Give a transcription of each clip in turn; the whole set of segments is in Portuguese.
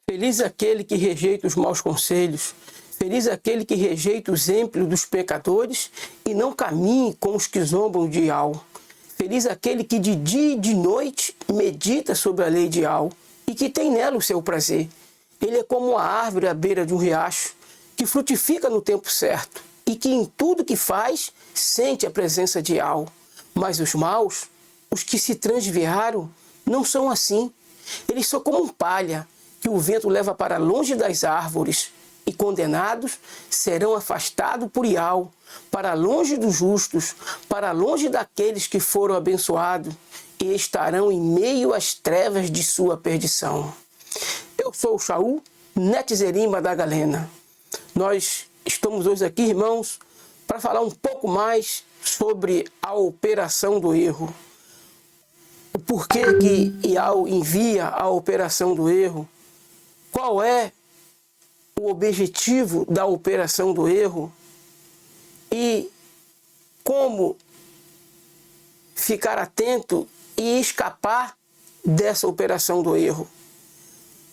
Feliz aquele que rejeita os maus conselhos, feliz aquele que rejeita o exemplo dos pecadores e não caminhe com os que zombam de Ial. Feliz aquele que de dia e de noite medita sobre a lei de Ial e que tem nela o seu prazer. Ele é como a árvore à beira de um riacho, que frutifica no tempo certo e que em tudo que faz sente a presença de Ial. Mas os maus, os que se transviaram, não são assim. Eles são como um palha que o vento leva para longe das árvores, e condenados serão afastados por Ial, para longe dos justos, para longe daqueles que foram abençoados, e estarão em meio às trevas de sua perdição. Eu sou o Shaul Netzerima da Galena. Nós estamos hoje aqui, irmãos, para falar um pouco mais sobre a operação do erro. O porquê que Ial envia a operação do erro? Qual é o objetivo da operação do erro? E como ficar atento e escapar dessa operação do erro?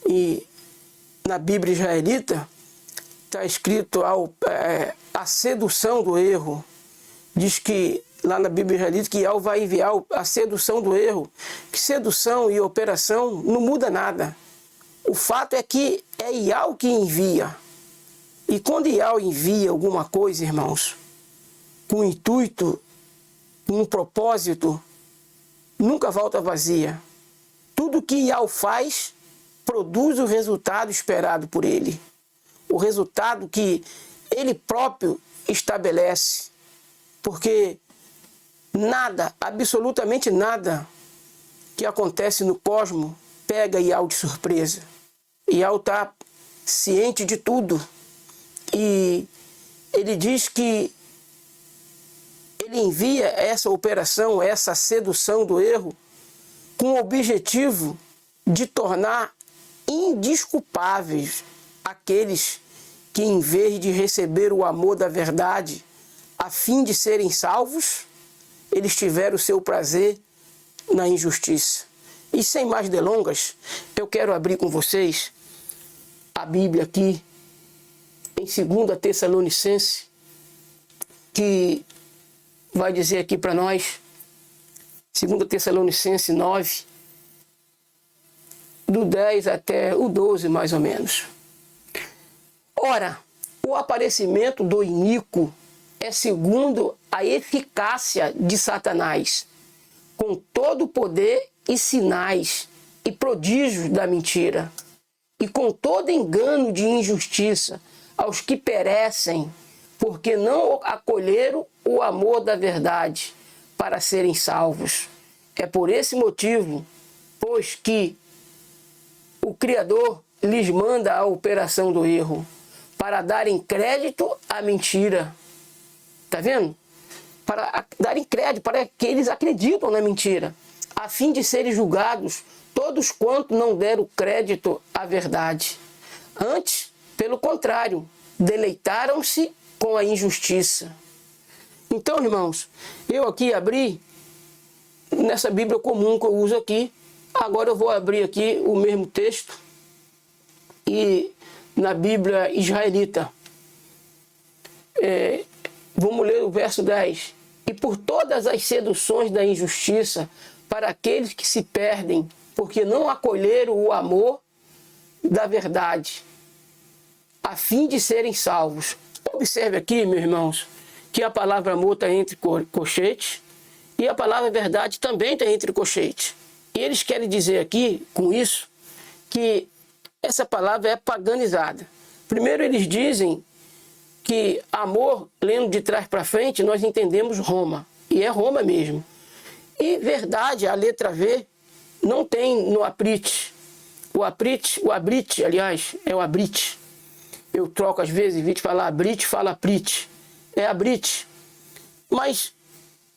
E na Bíblia israelita está escrito a sedução do erro. Diz que lá na Bíblia israelita que Ial vai enviar a sedução do erro. Que sedução e operação não muda nada. O fato é que é Ial que envia. E quando Ial envia alguma coisa, irmãos, com um intuito, com um propósito, nunca volta vazia. Tudo que Ial faz produz o resultado esperado por ele. O resultado que ele próprio estabelece. Porque nada, absolutamente nada que acontece no cosmos pega Ial de surpresa. Ial está ciente de tudo. E ele diz que ele envia essa operação, essa sedução do erro, com o objetivo de tornar indesculpáveis aqueles que, em vez de receber o amor da verdade, a fim de serem salvos, eles tiveram o seu prazer na injustiça. E sem mais delongas, eu quero abrir com vocês a Bíblia aqui, em 2 Tessalonicenses, que vai dizer aqui para nós, 2 Tessalonicenses 9, do 10 até o 12, mais ou menos. Ora, o aparecimento do iníquo é segundo a eficácia de Satanás, com todo o poder e sinais e prodígios da mentira, e com todo engano de injustiça aos que perecem, porque não acolheram o amor da verdade para serem salvos. É por esse motivo, pois que o Criador lhes manda a operação do erro, para darem crédito à mentira. Está vendo? Para darem crédito, para que eles acreditam na mentira, a fim de serem julgados todos quantos não deram crédito à verdade. Antes, pelo contrário, deleitaram-se com a injustiça. Então, irmãos, eu aqui abri nessa Bíblia comum que eu uso aqui. Agora eu vou abrir aqui o mesmo texto e na Bíblia israelita. Vamos ler o verso 10. E por todas as seduções da injustiça para aqueles que se perdem, porque não acolheram o amor da verdade, a fim de serem salvos. Observe aqui, meus irmãos, que a palavra amor está entre colchetes e a palavra verdade também está entre colchetes. E eles querem dizer aqui, com isso, que essa palavra é paganizada. Primeiro eles dizem que amor, lendo de trás para frente, nós entendemos Roma. E é Roma mesmo. E verdade, a letra V, não tem no aprit. O abrit, aliás, é o abrit. Eu troco às vezes, em vez de falar abrit, fala aprit. É abrit. Mas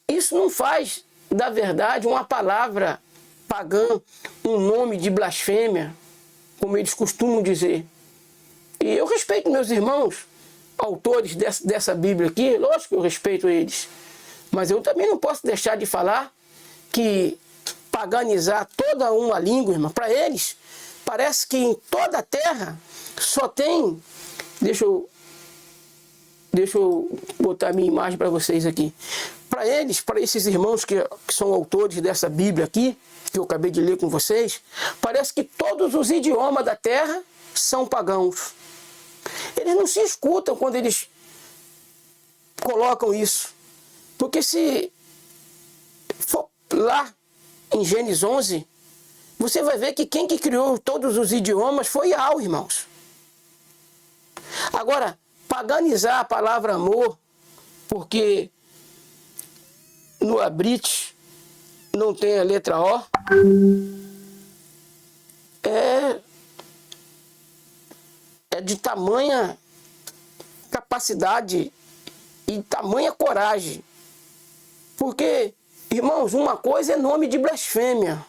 isso não faz da verdade uma palavra pagã, um nome de blasfêmia, como eles costumam dizer. E eu respeito meus irmãos, autores dessa Bíblia aqui, lógico que eu respeito eles. Mas eu também não posso deixar de falar que paganizar toda uma língua, irmão, para eles, Parece que em toda a terra só tem... Deixa eu botar a minha imagem para vocês aqui. Para eles, para esses irmãos que são autores dessa Bíblia aqui, que eu acabei de ler com vocês, parece que todos os idiomas da terra são pagãos. Eles não se escutam quando eles colocam isso. Porque se for lá em Gênesis 11, você vai ver que quem que criou todos os idiomas foi Yahweh, irmãos. Agora, paganizar a palavra amor, porque no Abrit não tem a letra O, é de tamanha capacidade e tamanha coragem. Porque, irmãos, uma coisa é nome de blasfêmia.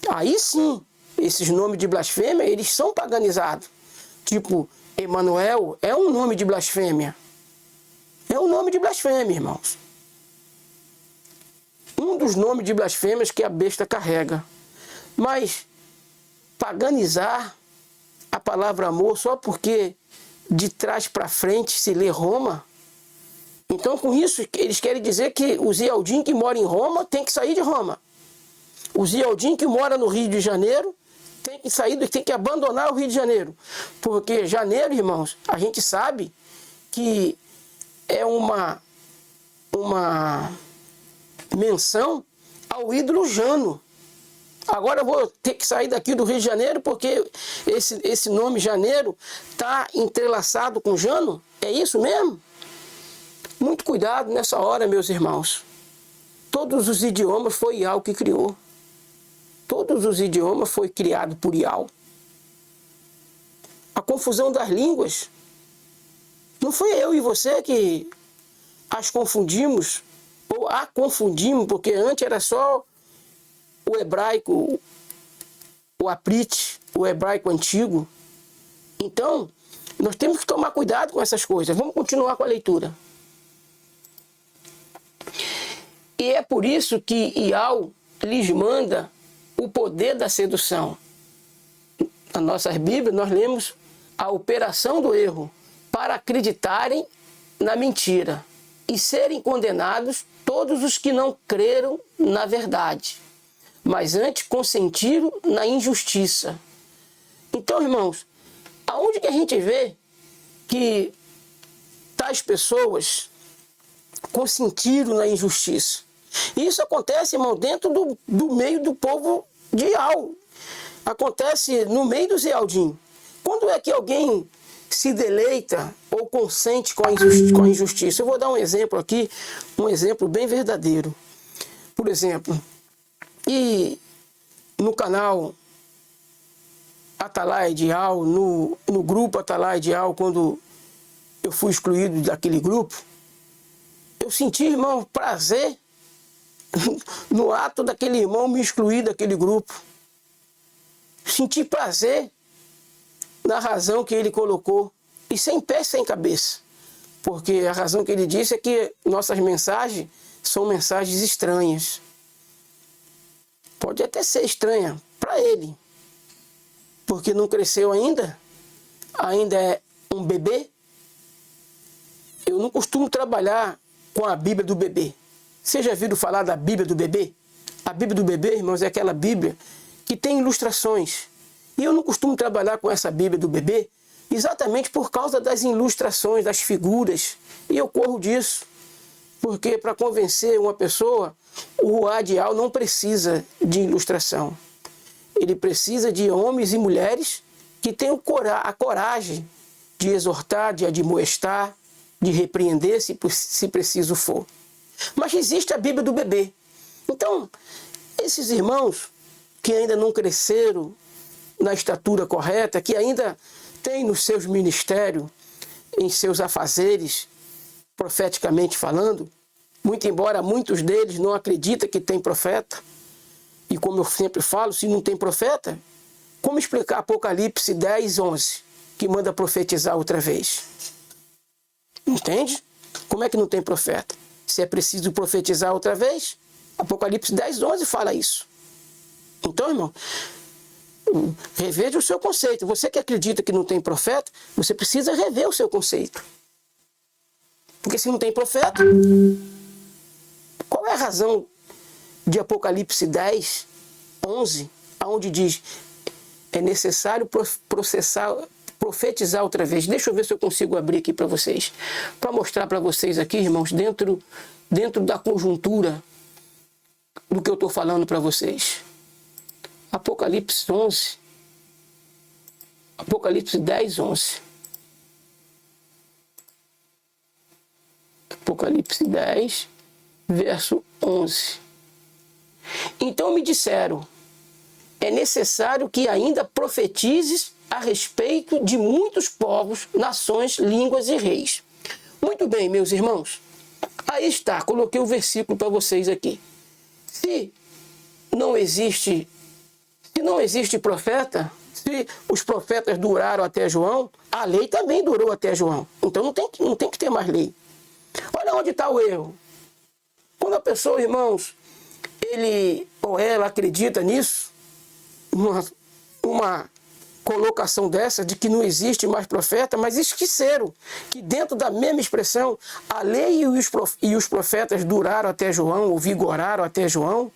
Aí sim, esses nomes de blasfêmia, eles são paganizados. Tipo, Emanuel é um nome de blasfêmia. É um nome de blasfêmia, irmãos. Um dos nomes de blasfêmias que a besta carrega. Mas paganizar a palavra amor só porque de trás para frente se lê Roma. Então, com isso, eles querem dizer que o Zialdim que mora em Roma tem que sair de Roma. O Zialdim que mora no Rio de Janeiro tem que sair, tem que abandonar o Rio de Janeiro. Porque janeiro, irmãos, a gente sabe que é uma menção ao ídolo Jano. Agora eu vou ter que sair daqui do Rio de Janeiro porque esse nome Janeiro está entrelaçado com Jano? É isso mesmo? Muito cuidado nessa hora, meus irmãos. Todos os idiomas foi Yahweh que criou. Todos os idiomas foi criado por Yahweh. A confusão das línguas não foi eu e você que as confundimos, ou a confundimos, porque antes era só o hebraico, o Aprit, o hebraico antigo. Então, nós temos que tomar cuidado com essas coisas. Vamos continuar com a leitura. E é por isso que Yahweh lhes manda o poder da sedução. Na nossa Bíblia nós lemos a operação do erro para acreditarem na mentira e serem condenados todos os que não creram na verdade, mas antes consentiram na injustiça. Então, irmãos, aonde que a gente vê que tais pessoas consentiram na injustiça? Isso acontece, irmão, dentro do meio do povo de Yahweh. Acontece no meio do Zialdim. Quando é que alguém se deleita ou consente com a injustiça? Eu vou dar um exemplo aqui, um exemplo bem verdadeiro. Por exemplo, e no canal Atalaia de Yahweh, no grupo Atalaia de Yahweh, quando eu fui excluído daquele grupo, eu senti, irmão, prazer no ato daquele irmão me excluir daquele grupo. Senti prazer na razão que ele colocou, e sem pé, sem cabeça, porque a razão que ele disse é que nossas mensagens são mensagens estranhas. Pode até ser estranha para ele, porque não cresceu ainda é um bebê. Eu não costumo trabalhar com a Bíblia do bebê. Vocês já viram falar da Bíblia do bebê? A Bíblia do bebê, irmãos, é aquela Bíblia que tem ilustrações. E eu não costumo trabalhar com essa Bíblia do bebê exatamente por causa das ilustrações, das figuras. E eu corro disso. Porque para convencer uma pessoa, o Ruá de Yahweh não precisa de ilustração. Ele precisa de homens e mulheres que tenham a coragem de exortar, de admoestar, de repreender se preciso for. Mas existe a Bíblia do bebê. Então, esses irmãos que ainda não cresceram na estatura correta, que ainda têm nos seus ministérios, em seus afazeres, profeticamente falando, muito embora muitos deles não acreditem que tem profeta, e como eu sempre falo, se não tem profeta, como explicar Apocalipse 10, 11, que manda profetizar outra vez? Entende? Como é que não tem profeta? Se é preciso profetizar outra vez, Apocalipse 10, 11 fala isso. Então, irmão, reveja o seu conceito. Você que acredita que não tem profeta, você precisa rever o seu conceito. Porque se não tem profeta, qual é a razão de Apocalipse 10, 11, onde diz: é necessário profetizar outra vez? Deixa eu ver se eu consigo abrir aqui para vocês, para mostrar para vocês aqui, irmãos, dentro da conjuntura do que eu estou falando para vocês. Apocalipse 11, Apocalipse 10, 11. Apocalipse 10, verso 11. Então me disseram: é necessário que ainda profetizes a respeito de muitos povos, nações, línguas e reis. Muito bem, meus irmãos. Aí está, coloquei o versículo para vocês aqui. Se não existe profeta, se os profetas duraram até João, a lei também durou até João. Então não tem que ter mais lei. Olha onde está o erro. Quando a pessoa, irmãos, ele ou ela acredita nisso, uma colocação dessa de que não existe mais profeta, mas esqueceram que dentro da mesma expressão, a lei e os profetas duraram até João, ou vigoraram até João.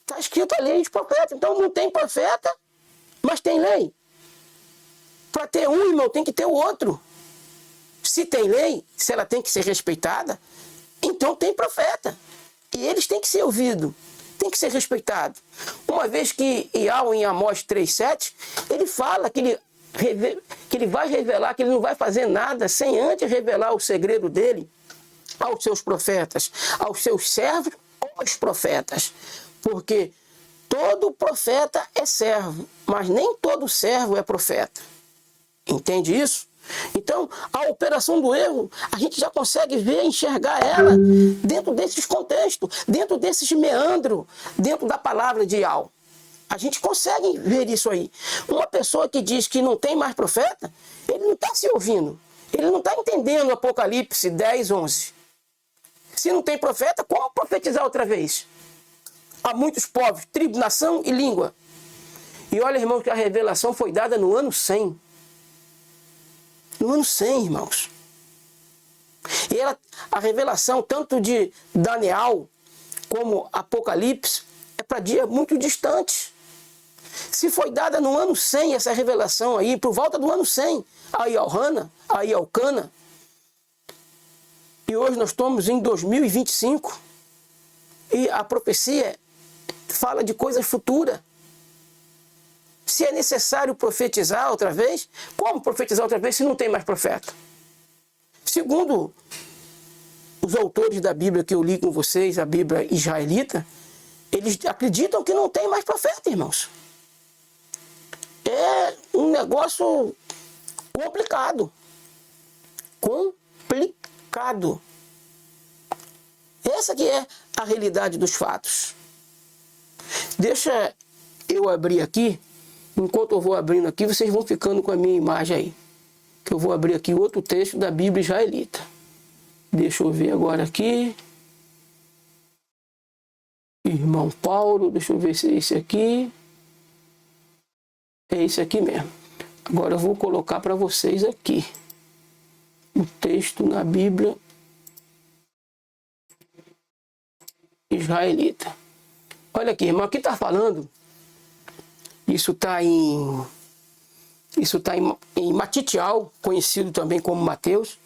Está escrito a lei e os profetas. Então não tem profeta, mas tem lei. Para ter um, irmão, tem que ter o outro. Se tem lei, se ela tem que ser respeitada, então tem profeta. E eles têm que ser ouvidos, têm que ser respeitados. Uma vez que Iau, em Amós 3,7, ele fala que ele vai revelar, que ele não vai fazer nada sem antes revelar o segredo dele aos seus profetas, aos seus servos ou aos profetas. Porque todo profeta é servo, mas nem todo servo é profeta. Entende isso? Então, a operação do erro, a gente já consegue ver, enxergar ela dentro desses contextos, dentro desses meandros, dentro da palavra de Iau. A gente consegue ver isso aí. Uma pessoa que diz que não tem mais profeta, ele não está se ouvindo. Ele não está entendendo Apocalipse 10, 11. Se não tem profeta, como profetizar outra vez? Há muitos povos, tribo, nação e língua. E olha, irmãos, que a revelação foi dada no ano 100. No ano 100, irmãos. E a revelação, tanto de Daniel como Apocalipse, é para dias muito distantes. Se foi dada no ano 100, essa revelação aí, por volta do ano 100, aí ao Cana, e hoje nós estamos em 2025, e a profecia fala de coisas futuras. Se é necessário profetizar outra vez, como profetizar outra vez se não tem mais profeta? Segundo os autores da Bíblia que eu li com vocês, a Bíblia israelita, eles acreditam que não tem mais profeta, irmãos. É um negócio complicado. Complicado. Essa que é a realidade dos fatos. Deixa eu abrir aqui. Enquanto eu vou abrindo aqui, vocês vão ficando com a minha imagem aí. Que eu vou abrir aqui outro texto da Bíblia israelita. Deixa eu ver agora aqui. Irmão Paulo, deixa eu ver se é esse aqui. É esse aqui mesmo. Agora eu vou colocar para vocês aqui o texto na Bíblia israelita. Olha aqui, irmão, aqui está falando. Isso está em Matitial, conhecido também como Mateus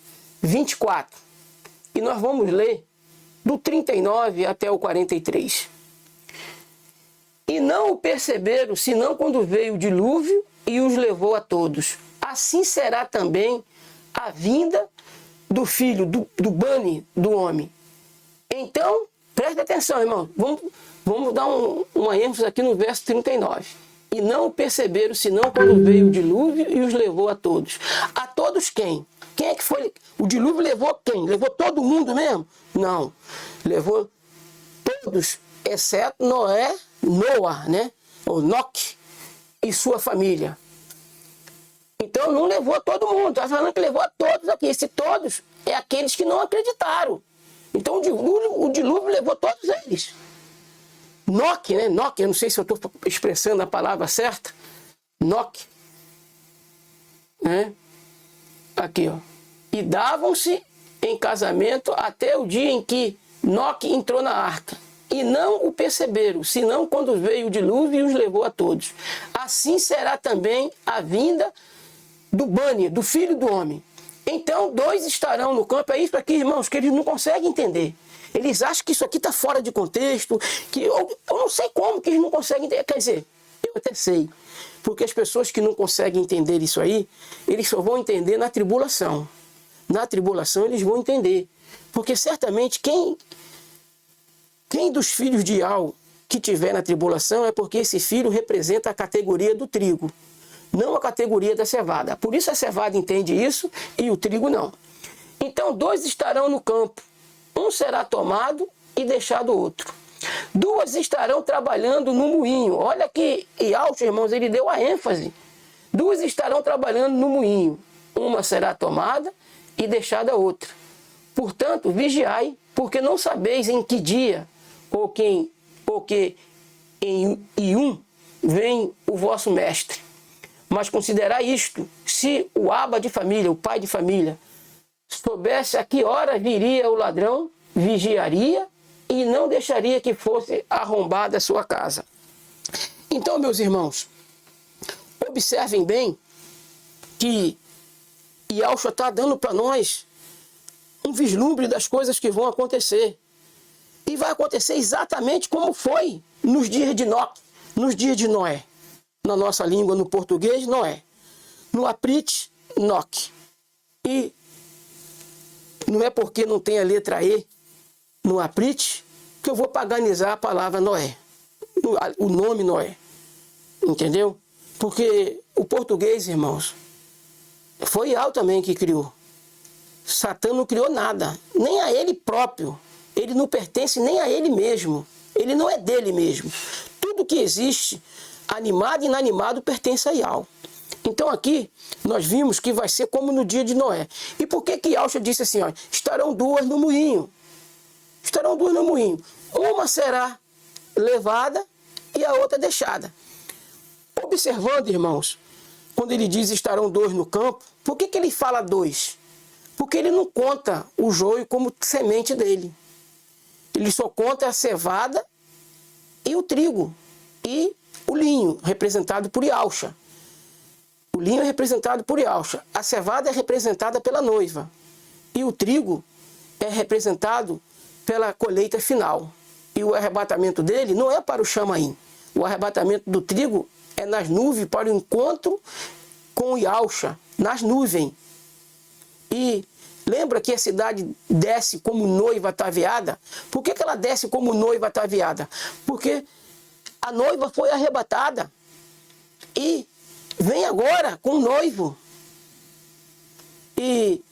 24. E nós vamos ler do 39 até o 43. E não o perceberam, senão quando veio o dilúvio e os levou a todos. Assim será também a vinda do filho, do Bani, do homem. Então, preste atenção, irmão. Vamos dar uma ênfase aqui no verso 39. E não o perceberam, senão quando veio o dilúvio e os levou a todos. A todos quem? Quem é que foi? O dilúvio levou quem? Levou todo mundo mesmo? Não. Levou todos, exceto Noah, né? Ou Enoque e sua família. Então não levou todo mundo. Está falando que levou a todos aqui. Esse todos é aqueles que não acreditaram. Então o dilúvio levou todos eles. Noque, né? Noque, eu não sei se eu estou expressando a palavra certa. Noque. Né? Aqui, ó. E davam-se em casamento até o dia em que Noque entrou na arca. E não o perceberam, senão quando veio o dilúvio e os levou a todos. Assim será também a vinda do Bani, do Filho do Homem. Então, 2 estarão no campo. É isso aqui, irmãos, que eles não conseguem entender. Eles acham que isso aqui está fora de contexto, que eu não sei como que eles não conseguem entender. Quer dizer, eu até sei. Porque as pessoas que não conseguem entender isso aí, eles só vão entender na tribulação. Na tribulação eles vão entender. Porque certamente quem dos filhos de Ial que tiver na tribulação é porque esse filho representa a categoria do trigo, não a categoria da cevada. Por isso a cevada entende isso e o trigo não. Então 2 estarão no campo, um será tomado e deixado outro. 2 estarão trabalhando no moinho. Olha que Ial, irmãos, ele deu a ênfase. 2 estarão trabalhando no moinho. Uma será tomada e deixada a outra. Portanto, vigiai, porque não sabeis em que dia ou que em um vem o vosso mestre. Mas considerai isto: se o aba de família, o pai de família, soubesse a que hora viria o ladrão, vigiaria e não deixaria que fosse arrombada a sua casa. Então, meus irmãos, observem bem que Yahshua está dando para nós um vislumbre das coisas que vão acontecer. E vai acontecer exatamente como foi nos dias de Noque, nos dias de Noé. Na nossa língua, no português, Noé. No Aprit, Noque. E não é porque não tem a letra E no Aprit que eu vou paganizar a palavra Noé. O nome Noé. Entendeu? Porque o português, irmãos, foi Ial também que criou. Satã não criou nada, nem a ele próprio. Ele não pertence nem a ele mesmo. Ele não é dele mesmo. Tudo que existe, animado e inanimado, pertence a Ial. Então aqui nós vimos que vai ser como no dia de Noé. E por que Yahshua disse assim, ó, estarão 2 no moinho? Estarão 2 no moinho. Uma será levada e a outra deixada. Observando, irmãos, quando ele diz estarão 2 no campo, por que ele fala 2? Porque ele não conta o joio como semente dele. Ele só conta a cevada e o trigo. E o linho, representado por Yahshua. O linho é representado por Yahshua. A cevada é representada pela noiva. E o trigo é representado pela colheita final. E o arrebatamento dele não é para o Chamaim. O arrebatamento do trigo é nas nuvens para o encontro com o Yahshua, nas nuvens. E lembra que a cidade desce como noiva ataviada? Por que ela desce como noiva ataviada? Porque a noiva foi arrebatada e vem agora com o noivo. E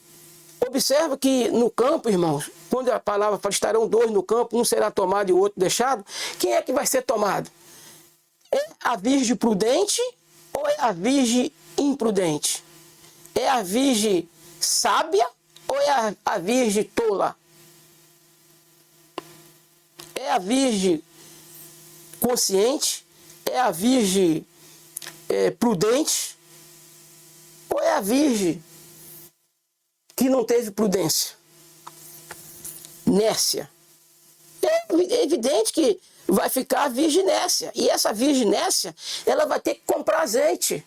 observa que no campo, irmãos, quando a palavra fala estarão 2 no campo, um será tomado e o outro deixado, quem é que vai ser tomado? É a virgem prudente ou é a virgem imprudente? É a virgem sábia ou é a virgem tola? É a virgem consciente? É a virgem prudente? Ou é a virgem que não teve prudência? Nércia. É evidente que vai ficar a virgem nércia. E essa virgem nércia, ela vai ter que comprar azeite.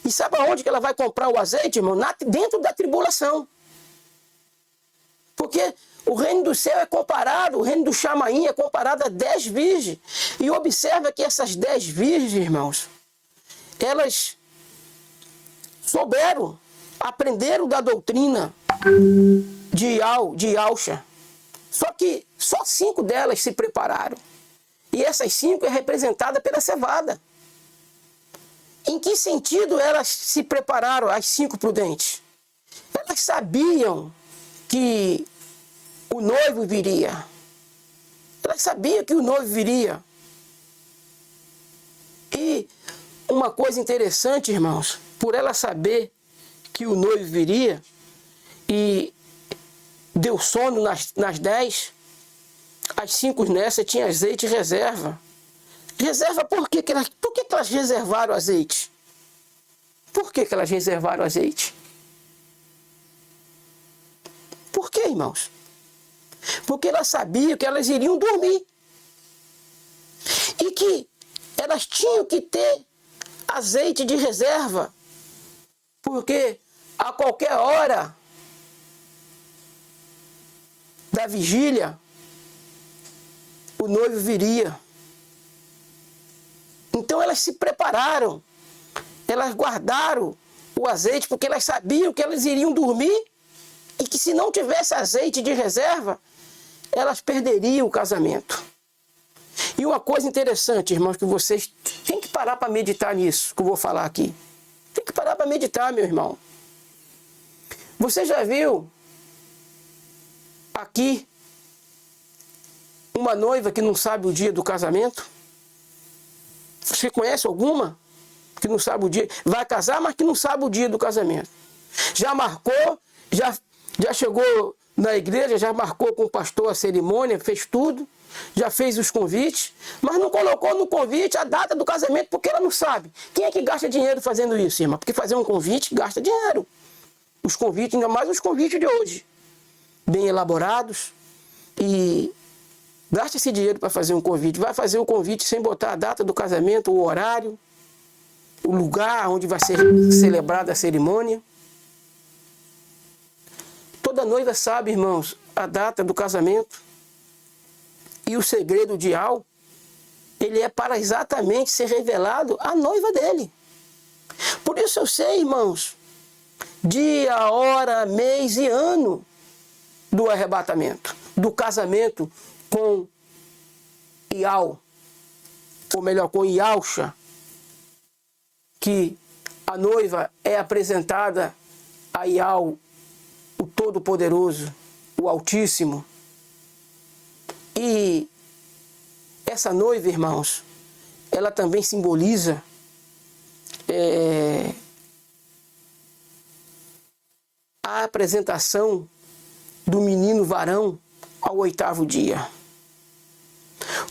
E sabe aonde que ela vai comprar o azeite, irmão? Dentro da tribulação. Porque o reino do céu é comparado, o reino do Chamaim é comparado a 10 virgens. E observa que essas 10 virgens, irmãos, elas souberam, aprenderam da doutrina de Yahshua. Só que só 5 delas se prepararam. E essas 5 é representada pela cevada. Em que sentido elas se prepararam, as 5 prudentes? Elas sabiam que o noivo viria. Elas sabiam que o noivo viria. E uma coisa interessante, irmãos, por ela saber que o noivo viria e deu sono nas 10, as 5 nessa tinham azeite em reserva. Reserva por quê? Por que elas reservaram azeite? Por que elas reservaram azeite? Por quê, irmãos? Porque elas sabiam que elas iriam dormir. E que elas tinham que ter azeite de reserva. Porque a qualquer hora da vigília, o noivo viria. Então elas se prepararam, elas guardaram o azeite, porque elas sabiam que elas iriam dormir e que se não tivesse azeite de reserva, elas perderiam o casamento. E uma coisa interessante, irmãos, que vocês têm que parar para meditar nisso, que eu vou falar aqui. Tem que parar para meditar, meu irmão. Você já viu aqui uma noiva que não sabe o dia do casamento? Você conhece alguma que não sabe o dia? Vai casar, mas que não sabe o dia do casamento. Já marcou, já chegou na igreja, já marcou com o pastor a cerimônia, fez tudo, já fez os convites, mas não colocou no convite a data do casamento porque ela não sabe. Quem é que gasta dinheiro fazendo isso, irmã? Porque fazer um convite gasta dinheiro. Os convites, ainda mais os convites de hoje, bem elaborados, e gasta esse dinheiro para fazer um convite. Vai fazer o convite sem botar a data do casamento, o horário, o lugar onde vai ser celebrada a cerimônia. Toda noiva sabe, irmãos, a data do casamento. E o segredo de Al, ele é para exatamente ser revelado à noiva dele. Por isso eu sei, irmãos, dia, hora, mês e ano do arrebatamento, do casamento com Ial, ou melhor, com Ialcha, que a noiva é apresentada a Ial, o Todo-Poderoso, o Altíssimo. E essa noiva, irmãos, ela também simboliza a apresentação do menino varão ao 8º dia.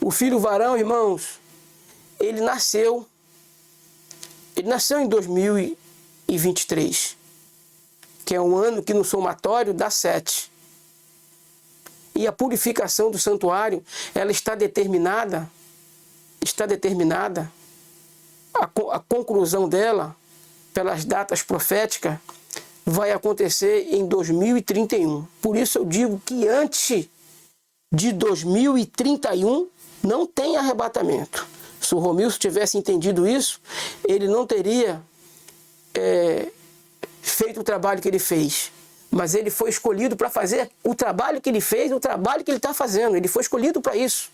O filho varão, irmãos, ele nasceu em 2023, que é um ano que no somatório dá 7. E a purificação do santuário, ela está determinada, a conclusão dela, pelas datas proféticas, vai acontecer em 2031. Por isso eu digo que antes de 2031 não tem arrebatamento. Se o Romilson tivesse entendido isso, ele não teria feito o trabalho que ele fez. Mas ele foi escolhido para fazer o trabalho que ele fez, o trabalho que ele está fazendo. Ele foi escolhido para isso.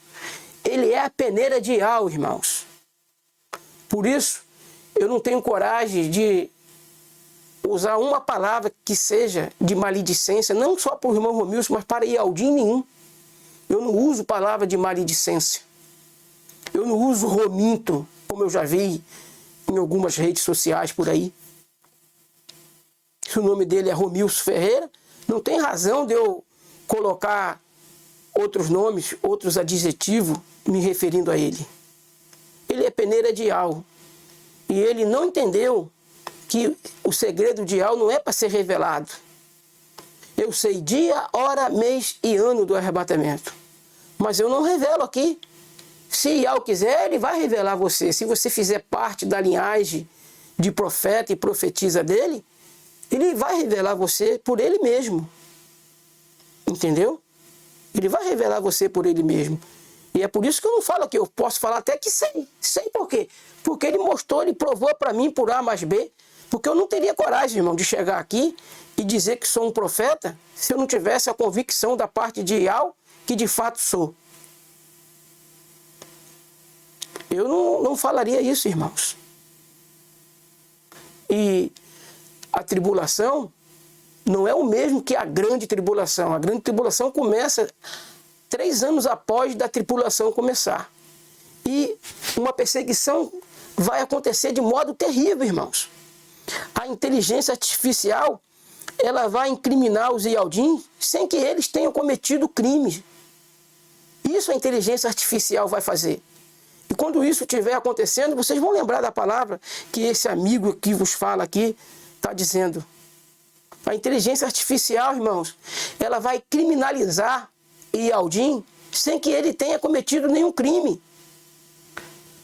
Ele é a peneira de Ial, irmãos. Por isso, eu não tenho coragem de usar uma palavra que seja de maledicência, não só para o irmão Romilson, mas para Ialdinho nenhum. Eu não uso palavra de maledicência. Eu não uso rominto, como eu já vi em algumas redes sociais por aí. Se o nome dele é Romilson Ferreira, não tem razão de eu colocar outros nomes, outros adjetivos, me referindo a ele. Ele é peneira de Ial. E ele não entendeu que o segredo de Ial não é para ser revelado. Eu sei dia, hora, mês e ano do arrebatamento. Mas eu não revelo aqui. Se Ial quiser, ele vai revelar você. Se você fizer parte da linhagem de profeta e profetisa dele, ele vai revelar você por ele mesmo. Entendeu? Ele vai revelar você por ele mesmo. E é por isso que eu não falo aqui. Eu posso falar até que sei. Sei por quê? Porque ele mostrou, ele provou para mim por A mais B. Porque eu não teria coragem, irmão, de chegar aqui e dizer que sou um profeta se eu não tivesse a convicção da parte de Ial que de fato sou. Eu não falaria isso, irmãos. E a tribulação não é o mesmo que a grande tribulação. A grande tribulação começa 3 anos após da tribulação começar. E uma perseguição vai acontecer de modo terrível, irmãos. A inteligência artificial, ela vai incriminar os Ialdins sem que eles tenham cometido crime. Isso a inteligência artificial vai fazer. E quando isso estiver acontecendo, vocês vão lembrar da palavra que esse amigo que vos fala aqui está dizendo. A inteligência artificial, irmãos, ela vai criminalizar Yaldin sem que ele tenha cometido nenhum crime.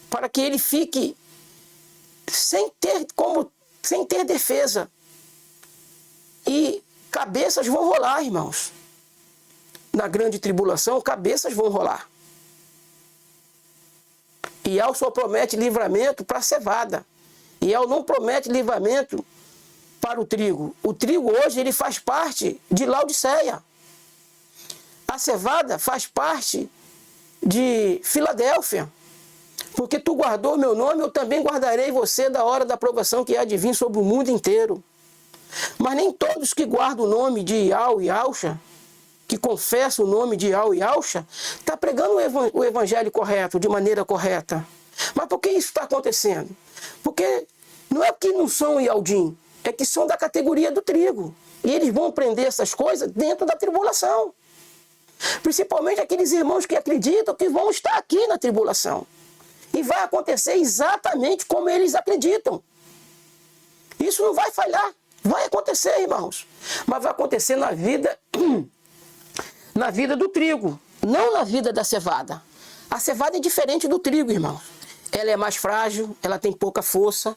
Para que ele fique sem ter defesa. E cabeças vão rolar, irmãos. Na grande tribulação, cabeças vão rolar. Ial só promete livramento para a cevada. Ial não promete livramento para o trigo. O trigo hoje ele faz parte de Laodiceia. A cevada faz parte de Filadélfia. Porque tu guardou meu nome, eu também guardarei você da hora da provação que há de vir sobre o mundo inteiro. Mas nem todos que guardam o nome de Ial e Alcha, que confessam o nome de Ial e Alcha, está pregando o evangelho correto, de maneira correta. Mas por que isso está acontecendo? Porque não é que não são Yaldin, é que são da categoria do trigo. E eles vão aprender essas coisas dentro da tribulação. Principalmente aqueles irmãos que acreditam que vão estar aqui na tribulação. E vai acontecer exatamente como eles acreditam. Isso não vai falhar. Vai acontecer, irmãos. Mas vai acontecer na vida do trigo, não na vida da cevada. A cevada é diferente do trigo, irmãos. Ela é mais frágil, ela tem pouca força.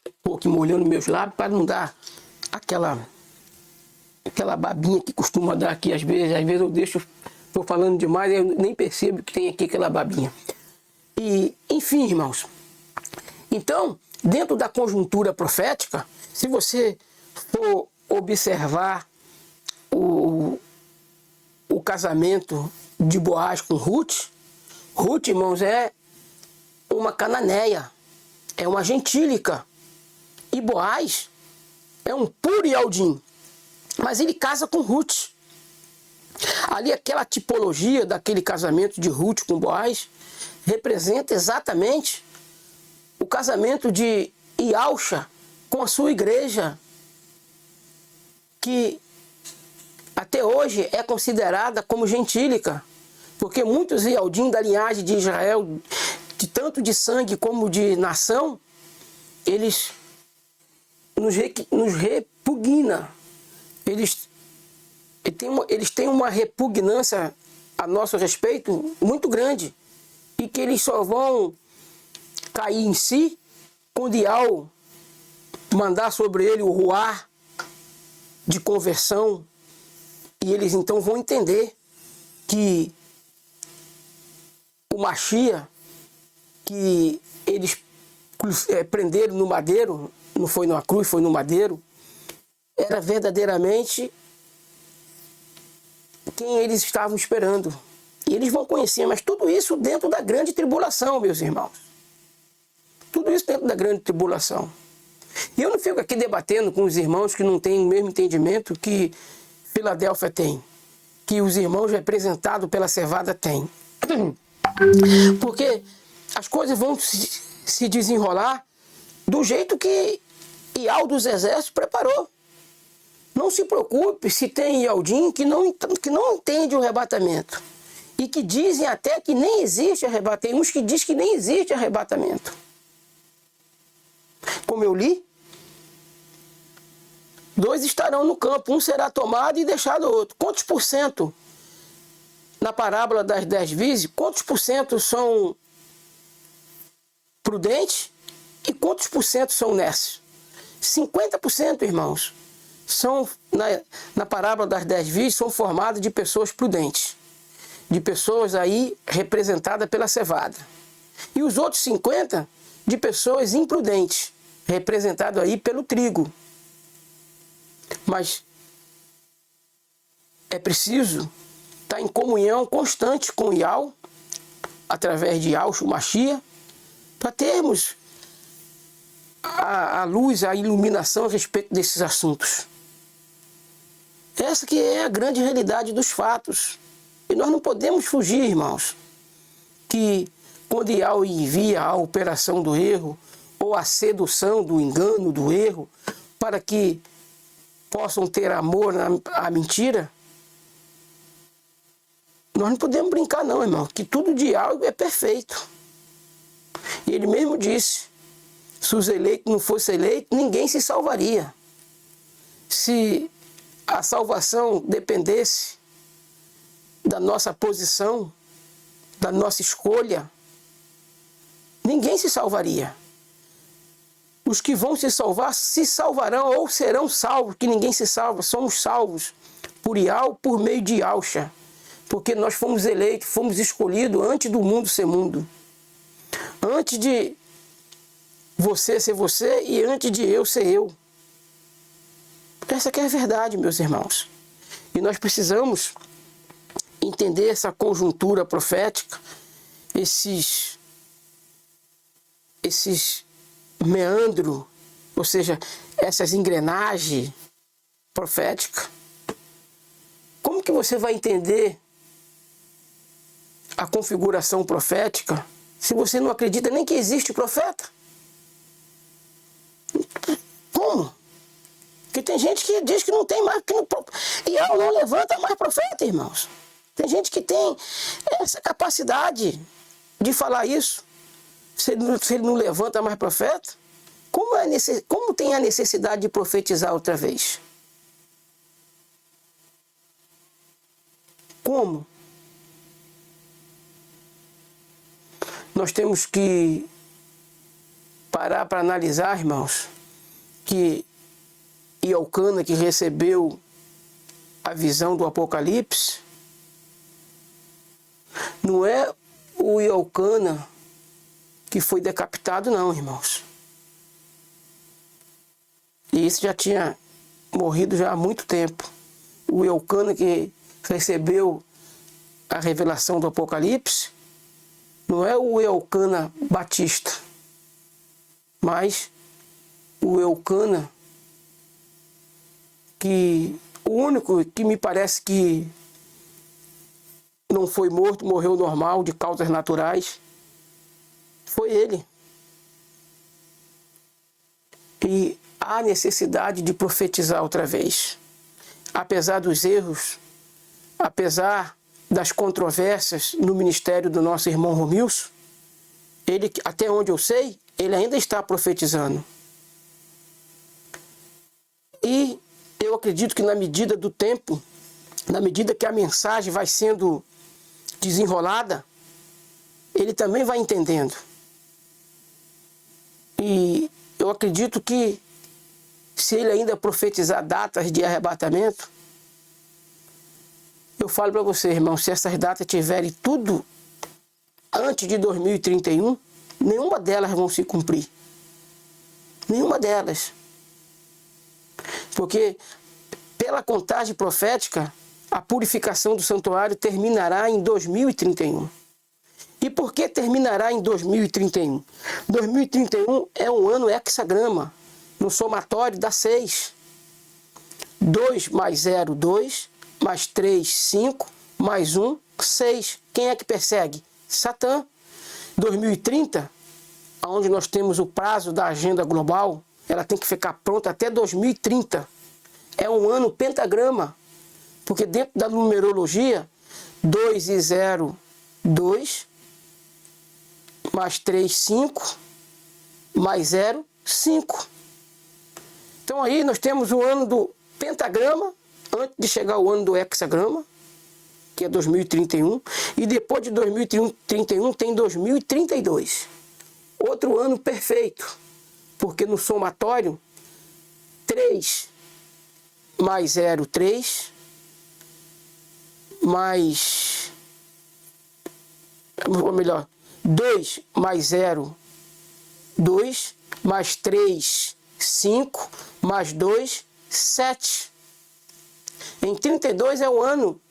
Estou aqui molhando meus lábios para não dar aquela babinha que costuma dar aqui às vezes. Às vezes eu deixo, estou falando demais e eu nem percebo que tem aqui aquela babinha. E, enfim, irmãos. Então, dentro da conjuntura profética, se você for observar o casamento de Boaz com Ruth, Ruth, irmãos, é uma cananeia, é uma gentílica. E Boaz é um puro Yaldin, mas ele casa com Ruth. Ali aquela tipologia daquele casamento de Ruth com Boaz representa exatamente o casamento de Ialcha com a sua igreja, que até hoje é considerada como gentílica, porque muitos Yaldin da linhagem de Israel, de tanto de sangue como de nação, eles nos repugna. Eles têm uma repugnância a nosso respeito muito grande, e que eles só vão cair em si quando Ial mandar sobre ele o ruar de conversão, e eles então vão entender que o Machia que eles prenderam no madeiro, não foi numa cruz, foi no madeiro, era verdadeiramente quem eles estavam esperando. E eles vão conhecer, mas tudo isso dentro da grande tribulação, meus irmãos. Tudo isso dentro da grande tribulação. E eu não fico aqui debatendo com os irmãos que não têm o mesmo entendimento que Filadélfia tem, que os irmãos representados pela cevada têm. Porque as coisas vão se desenrolar do jeito que Ial dos Exércitos preparou. Não se preocupe se tem Yaldin que não entende o arrebatamento. E que dizem até que nem existe arrebatamento. Tem uns que dizem que nem existe arrebatamento. Como eu li, 2 estarão no campo, um será tomado e deixado outro. Quantos por cento, na parábola das 10 virgens, quantos por cento são prudentes e quantos por cento são necios? 50%, irmãos, são, na parábola das 10 virgens, são formados de pessoas prudentes, de pessoas aí representadas pela cevada. E os outros 50% de pessoas imprudentes, representados aí pelo trigo. Mas é preciso estar em comunhão constante com Ial, através de Yahshua Mashiach, para termos a luz, a iluminação a respeito desses assuntos. Essa que é a grande realidade dos fatos. E nós não podemos fugir, irmãos, que quando Ial envia a operação do erro, ou a sedução do engano, do erro, para que possam ter amor à mentira, nós não podemos brincar não, irmão, que tudo de algo é perfeito. E ele mesmo disse, se os eleitos não fossem eleitos, ninguém se salvaria. Se a salvação dependesse da nossa posição, da nossa escolha, ninguém se salvaria. Os que vão se salvar se salvarão ou serão salvos, que ninguém se salva. Somos salvos por Ial, por meio de Yalcha, porque nós fomos eleitos, fomos escolhidos antes do mundo ser mundo. Antes de você ser você e antes de eu ser eu. Essa que é a verdade, meus irmãos. E nós precisamos entender essa conjuntura profética, esses meandros, ou seja, essas engrenagens proféticas. Como que você vai entender a configuração profética se você não acredita nem que existe profeta? Como? Porque tem gente que diz que não tem mais, e ela não levanta mais profeta, irmãos. Tem gente que tem essa capacidade de falar isso. Se ele não levanta mais profeta, como tem a necessidade de profetizar outra vez? Como? Nós temos que parar para analisar, irmãos, que Eucana, que recebeu a visão do Apocalipse, não é o Eucana que foi decapitado, não, irmãos. E isso já tinha morrido já há muito tempo. O Eucana que recebeu a revelação do Apocalipse não é o Eucana Batista, mas o Eucana que o único que me parece que não foi morto, morreu normal, de causas naturais, foi ele. E há necessidade de profetizar outra vez. Apesar dos erros, apesar das controvérsias no ministério do nosso irmão Romilson, ele, até onde eu sei, ele ainda está profetizando. E eu acredito que na medida do tempo, na medida que a mensagem vai sendo desenrolada, ele também vai entendendo. E eu acredito que se ele ainda profetizar datas de arrebatamento, eu falo para você, irmão, se essas datas tiverem tudo antes de 2031, nenhuma delas vão se cumprir. Nenhuma delas. Porque pela contagem profética, a purificação do santuário terminará em 2031. E por que terminará em 2031? 2031 é um ano hexagrama. No somatório dá 6. 2 mais 0, 2. Mais 3, 5. Mais 1, 6. Quem é que persegue? Satã. 2030, onde nós temos o prazo da agenda global, ela tem que ficar pronta até 2030. É um ano pentagrama. Porque dentro da numerologia, 2 e 0, 2. Mais 3, 5. Mais 0, 5. Então aí nós temos o ano do pentagrama, antes de chegar o ano do hexagrama, que é 2031. E depois de 2031 tem 2032. Outro ano perfeito. Porque no somatório, 3 mais 0, 3. Mais... ou melhor... 2 mais 0, 2, mais 3, 5, mais 2, 7. Em 32 é o ano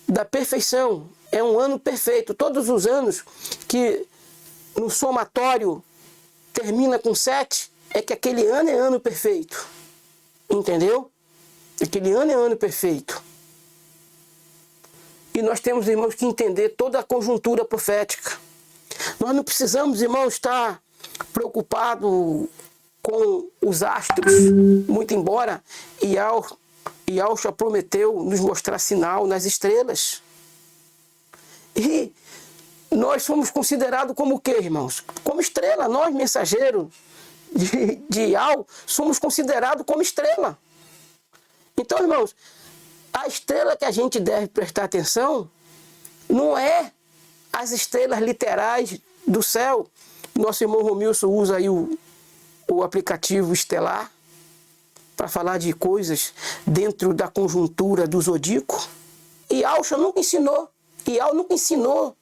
da perfeição, é um ano perfeito. Todos os anos que no somatório termina com 7, é que aquele ano é ano perfeito. Entendeu? Aquele ano é ano perfeito. E nós temos, irmãos, que entender toda a conjuntura profética. Nós não precisamos, irmãos, estar preocupados com os astros, muito embora Yahshua prometeu nos mostrar sinal nas estrelas. E nós somos considerados como o quê, irmãos? Como estrela. Nós, mensageiros de Yahweh, somos considerados como estrela. Então, irmãos, a estrela que a gente deve prestar atenção não é as estrelas literais do céu. Nosso irmão Romilson usa aí o aplicativo Estelar para falar de coisas dentro da conjuntura do zodíaco. E Yahshua nunca ensinou. Yahweh nunca ensinou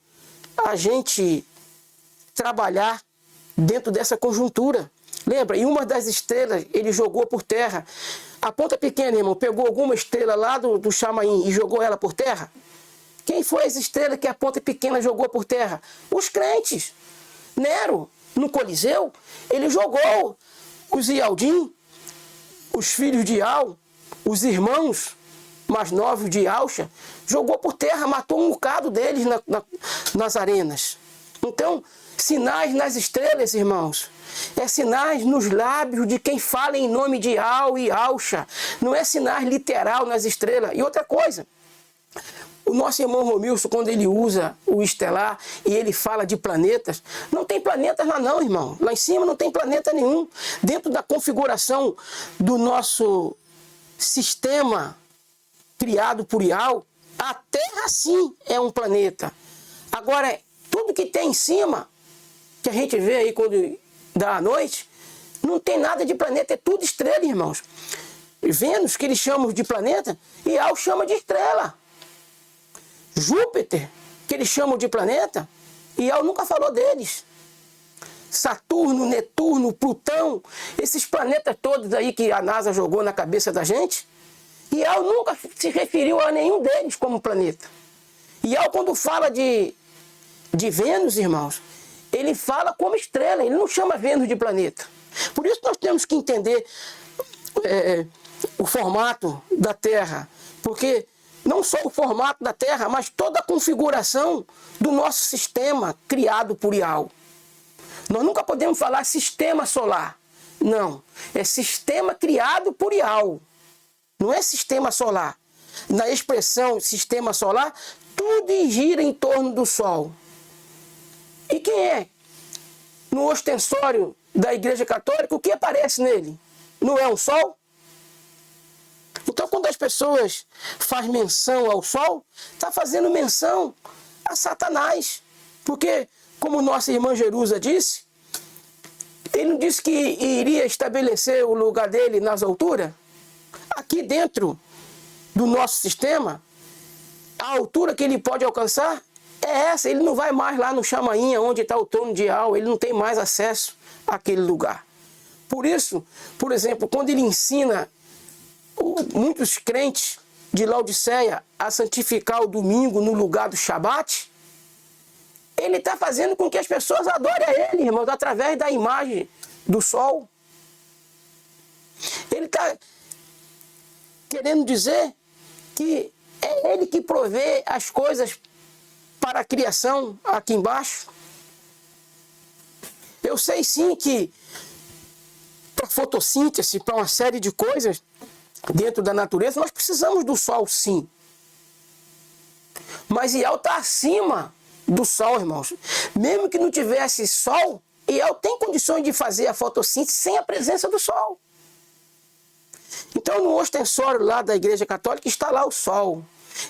a gente trabalhar dentro dessa conjuntura. Lembra? E uma das estrelas ele jogou por terra. A ponta pequena, irmão, pegou alguma estrela lá do Chamaim e jogou ela por terra? Quem foi as estrelas que a ponta pequena jogou por terra? Os crentes. Nero, no Coliseu, ele jogou os Ialdim, os filhos de Ial, os irmãos mais novos de Yahshua, jogou por terra, matou um bocado deles nas arenas. Então, sinais nas estrelas, irmãos, é sinais nos lábios de quem fala em nome de Yahweh e Yahshua. Não é sinais literal nas estrelas. E outra coisa, o nosso irmão Romilson, quando ele usa o estelar e ele fala de planetas, não tem planetas lá não, irmão. Lá em cima não tem planeta nenhum. Dentro da configuração do nosso sistema criado por Yahweh, a Terra sim é um planeta. Agora, tudo que tem em cima, que a gente vê aí quando dá a noite, não tem nada de planeta, é tudo estrela, irmãos. Vênus, que eles chamam de planeta, e Yahweh chama de estrela. Júpiter, que eles chamam de planeta, e Yahweh nunca falou deles. Saturno, Netuno, Plutão, esses planetas todos aí que a NASA jogou na cabeça da gente, e Yahweh nunca se referiu a nenhum deles como planeta. E Yahweh, quando fala de Vênus, irmãos, ele fala como estrela, ele não chama Vênus de planeta. Por isso nós temos que entender o formato da Terra, porque não só o formato da Terra, mas toda a configuração do nosso sistema criado por Yahweh. Nós nunca podemos falar sistema solar. Não, é sistema criado por Yahweh. Não é sistema solar. Na expressão sistema solar, tudo gira em torno do Sol. E quem é? No ostensório da Igreja Católica, o que aparece nele? Não é um Sol? Então, quando as pessoas fazem menção ao Sol, está fazendo menção a Satanás. Porque, como nossa irmã Jerusa disse, ele não disse que iria estabelecer o lugar dele nas alturas? Aqui dentro do nosso sistema, a altura que ele pode alcançar é essa. Ele não vai mais lá no Chamainha, onde está o trono de Yahweh. Ele não tem mais acesso àquele lugar. Por isso, por exemplo, quando ele ensina muitos crentes de Laodiceia a santificar o domingo no lugar do Shabat, ele está fazendo com que as pessoas adorem a ele, irmãos, através da imagem do sol. Ele está querendo dizer que é ele que provê as coisas para a criação aqui embaixo. Eu sei sim que para fotossíntese, para uma série de coisas dentro da natureza, nós precisamos do sol, sim. Mas Yahweh está acima do sol, irmãos. Mesmo que não tivesse sol, Yahweh tem condições de fazer a fotossíntese sem a presença do sol. Então, no ostensório lá da Igreja Católica está lá o sol.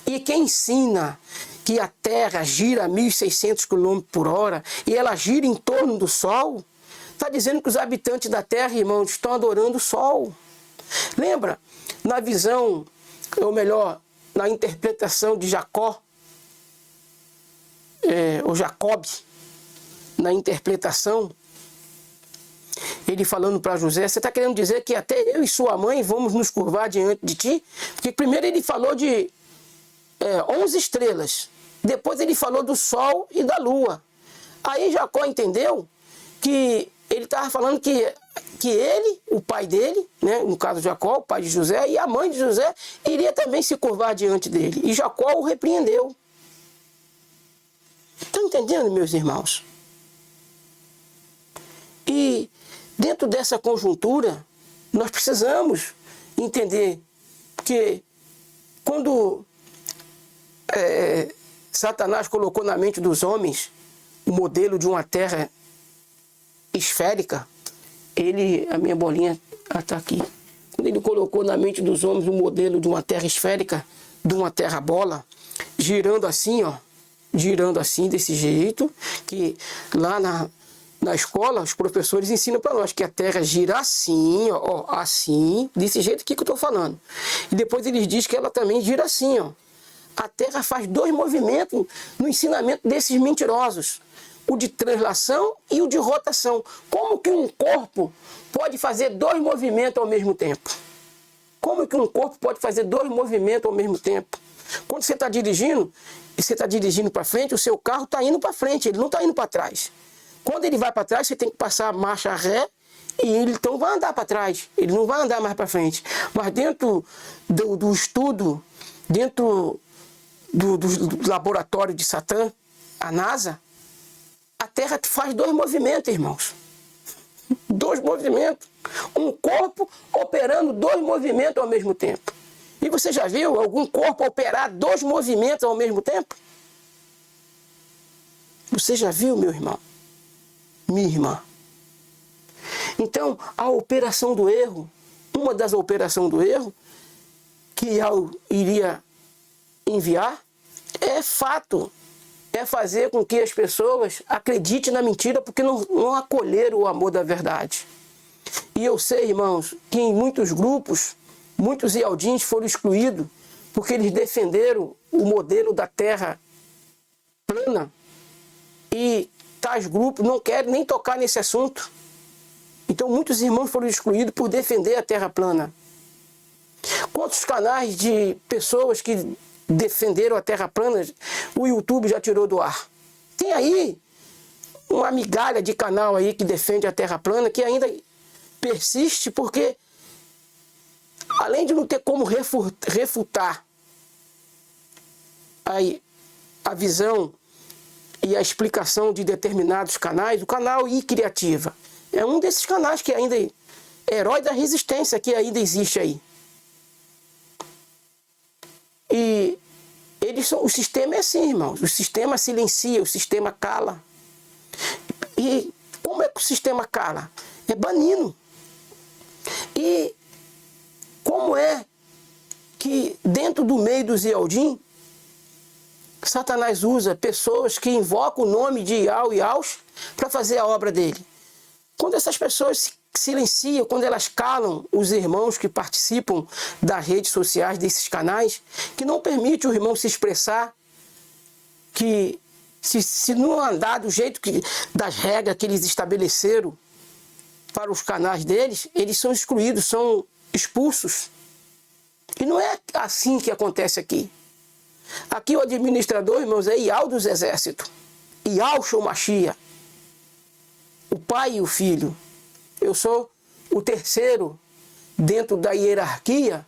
E quem ensina que a Terra gira a 1.600 km por hora e ela gira em torno do sol, está dizendo que os habitantes da Terra, irmãos, estão adorando o sol. Lembra? Na visão, ou melhor, na interpretação de Jacó, ou Jacob, na interpretação, ele falando para José, você está querendo dizer que até eu e sua mãe vamos nos curvar diante de ti? Porque primeiro ele falou de 11 estrelas, depois ele falou do sol e da lua. Aí Jacó entendeu que ele estava falando que ele, o pai dele, né, no caso Jacó, o pai de José, e a mãe de José, iria também se curvar diante dele. E Jacó o repreendeu. Estão entendendo, meus irmãos? E dentro dessa conjuntura, nós precisamos entender que quando Satanás colocou na mente dos homens o modelo de uma terra esférica, a minha bolinha está aqui. Quando ele colocou na mente dos homens o modelo de uma terra esférica, de uma terra bola, girando assim, desse jeito, que lá na escola os professores ensinam para nós que a terra gira assim, assim, desse jeito aqui que eu estou falando. E depois eles dizem que ela também gira assim, A terra faz 2 movimentos no ensinamento desses mentirosos. O de translação e o de rotação. Como que um corpo pode fazer 2 movimentos ao mesmo tempo? Como que um corpo pode fazer 2 movimentos ao mesmo tempo? Quando você está dirigindo, e você está dirigindo para frente, o seu carro está indo para frente, ele não está indo para trás. Quando ele vai para trás, você tem que passar a marcha ré e ele então vai andar para trás. Ele não vai andar mais para frente. Mas dentro do estudo, dentro do laboratório de Satã, a NASA, a Terra faz 2 movimentos, irmãos. 2 movimentos. Um corpo operando 2 movimentos ao mesmo tempo. E você já viu algum corpo operar 2 movimentos ao mesmo tempo? Você já viu, meu irmão? Minha irmã? Então, a operação do erro, uma das operações do erro, que iria enviar, é fato. É fazer com que as pessoas acreditem na mentira porque não acolheram o amor da verdade. E eu sei, irmãos, que em muitos grupos, muitos ialdins foram excluídos porque eles defenderam o modelo da terra plana. E tais grupos não querem nem tocar nesse assunto. Então muitos irmãos foram excluídos por defender a terra plana. Quantos canais de pessoas que defenderam a terra plana o YouTube já tirou do ar? Tem aí uma migalha de canal aí que defende a terra plana que ainda persiste porque, além de não ter como refutar a visão e a explicação de determinados canais, o canal iCriativa é um desses canais que ainda é herói da resistência que ainda existe aí. E o sistema é assim, irmãos. O sistema silencia, o sistema cala. E como é que o sistema cala? É banindo. E como é que dentro do meio dos Ialdim, Satanás usa pessoas que invocam o nome de Ial e Iaus para fazer a obra dele? Quando essas pessoas se silenciam, quando elas calam os irmãos que participam das redes sociais desses canais, que não permite o irmão se expressar, que se não andar do jeito das regras que eles estabeleceram para os canais deles, eles são excluídos, são expulsos. E não é assim que acontece aqui. Aqui o administrador, irmãos, é Ial dos exércitos. Ial Shomashia. O pai e o filho. Eu sou o terceiro dentro da hierarquia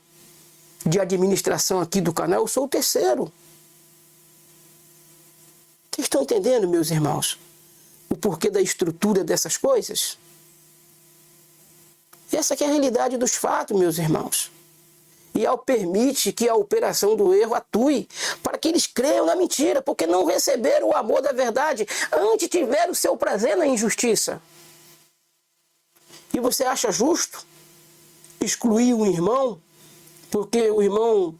de administração aqui do canal. Eu sou o terceiro. Vocês estão entendendo, meus irmãos, o porquê da estrutura dessas coisas? Essa que é a realidade dos fatos, meus irmãos. Ial permite que a operação do erro atue para que eles creiam na mentira, porque não receberam o amor da verdade, antes tiveram o seu prazer na injustiça. E você acha justo excluir um irmão porque o irmão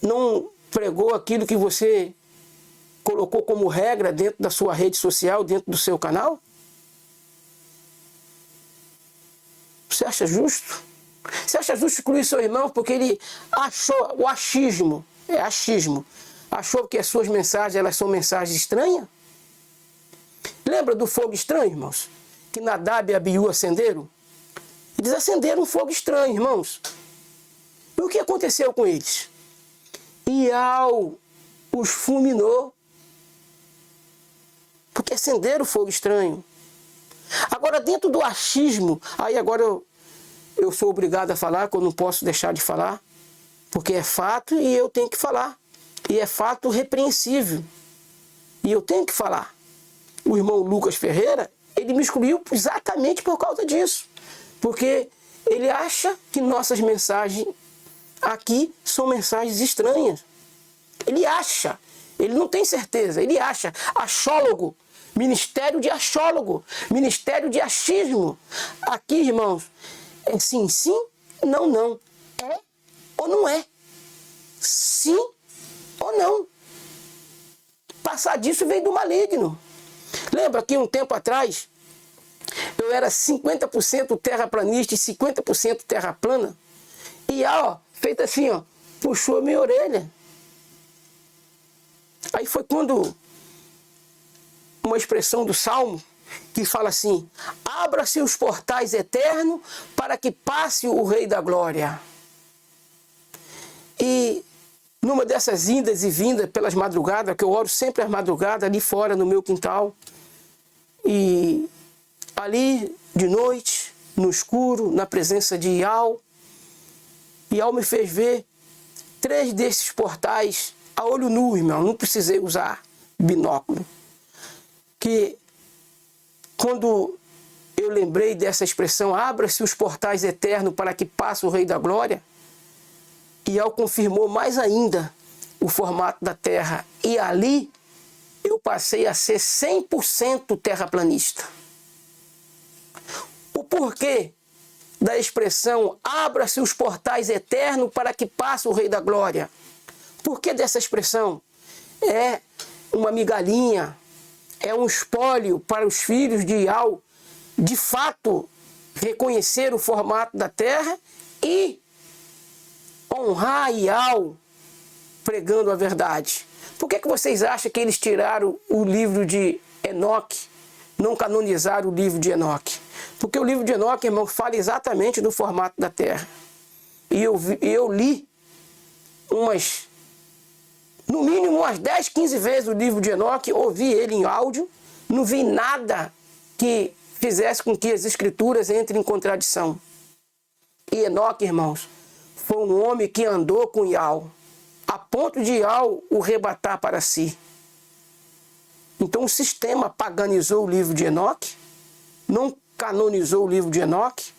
não pregou aquilo que você colocou como regra dentro da sua rede social, dentro do seu canal? Você acha justo? Você acha justo excluir seu irmão porque ele achou o achismo, achou que as suas mensagens elas são mensagens estranhas? Lembra do fogo estranho, irmãos? Que Nadab e Abiú acenderam? Eles acenderam um fogo estranho, irmãos. E o que aconteceu com eles? Ial os fulminou porque acenderam o fogo estranho. Agora, dentro do achismo, aí agora eu sou obrigado a falar, que eu não posso deixar de falar, porque é fato e eu tenho que falar. E é fato repreensível. E eu tenho que falar. O irmão Lucas Ferreira ele me excluiu exatamente por causa disso. Porque ele acha que nossas mensagens aqui são mensagens estranhas. Ele acha, ele não tem certeza, ele acha. Achólogo, ministério de achólogo, ministério de achismo. Aqui, irmãos, é sim, sim, não, não. É ou não é? Sim ou não? Passar disso veio do maligno. Lembra que um tempo atrás eu era 50% terraplanista e 50% terra plana? E feito assim, puxou a minha orelha. Aí foi quando uma expressão do Salmo que fala assim: abra-se os portais eternos para que passe o Rei da Glória. E numa dessas indas e vindas pelas madrugadas, que eu oro sempre às madrugadas, ali fora no meu quintal, e ali de noite, no escuro, na presença de Ial, Ial me fez ver 3 desses portais a olho nu, irmão, não precisei usar binóculo. Que quando eu lembrei dessa expressão, abra-se os portais eternos para que passe o Rei da Glória, Ial confirmou mais ainda o formato da Terra. E ali eu passei a ser 100% terraplanista. O porquê da expressão abra-se os portais eternos para que passe o Rei da Glória? Por que dessa expressão? É uma migalhinha, é um espólio para os filhos de Ial, de fato, reconhecer o formato da Terra e honrar Ial pregando a verdade. Por que vocês acham que eles tiraram o livro de Enoque, não canonizaram o livro de Enoque? Porque o livro de Enoque, irmão, fala exatamente do formato da Terra. E eu li no mínimo umas 10, 15 vezes o livro de Enoque, ouvi ele em áudio, não vi nada que fizesse com que as escrituras entrem em contradição. E Enoque, irmãos, foi um homem que andou com Ial, a ponto de Ial o rebatar para si. Então o sistema paganizou o livro de Enoque, não canonizou o livro de Enoque,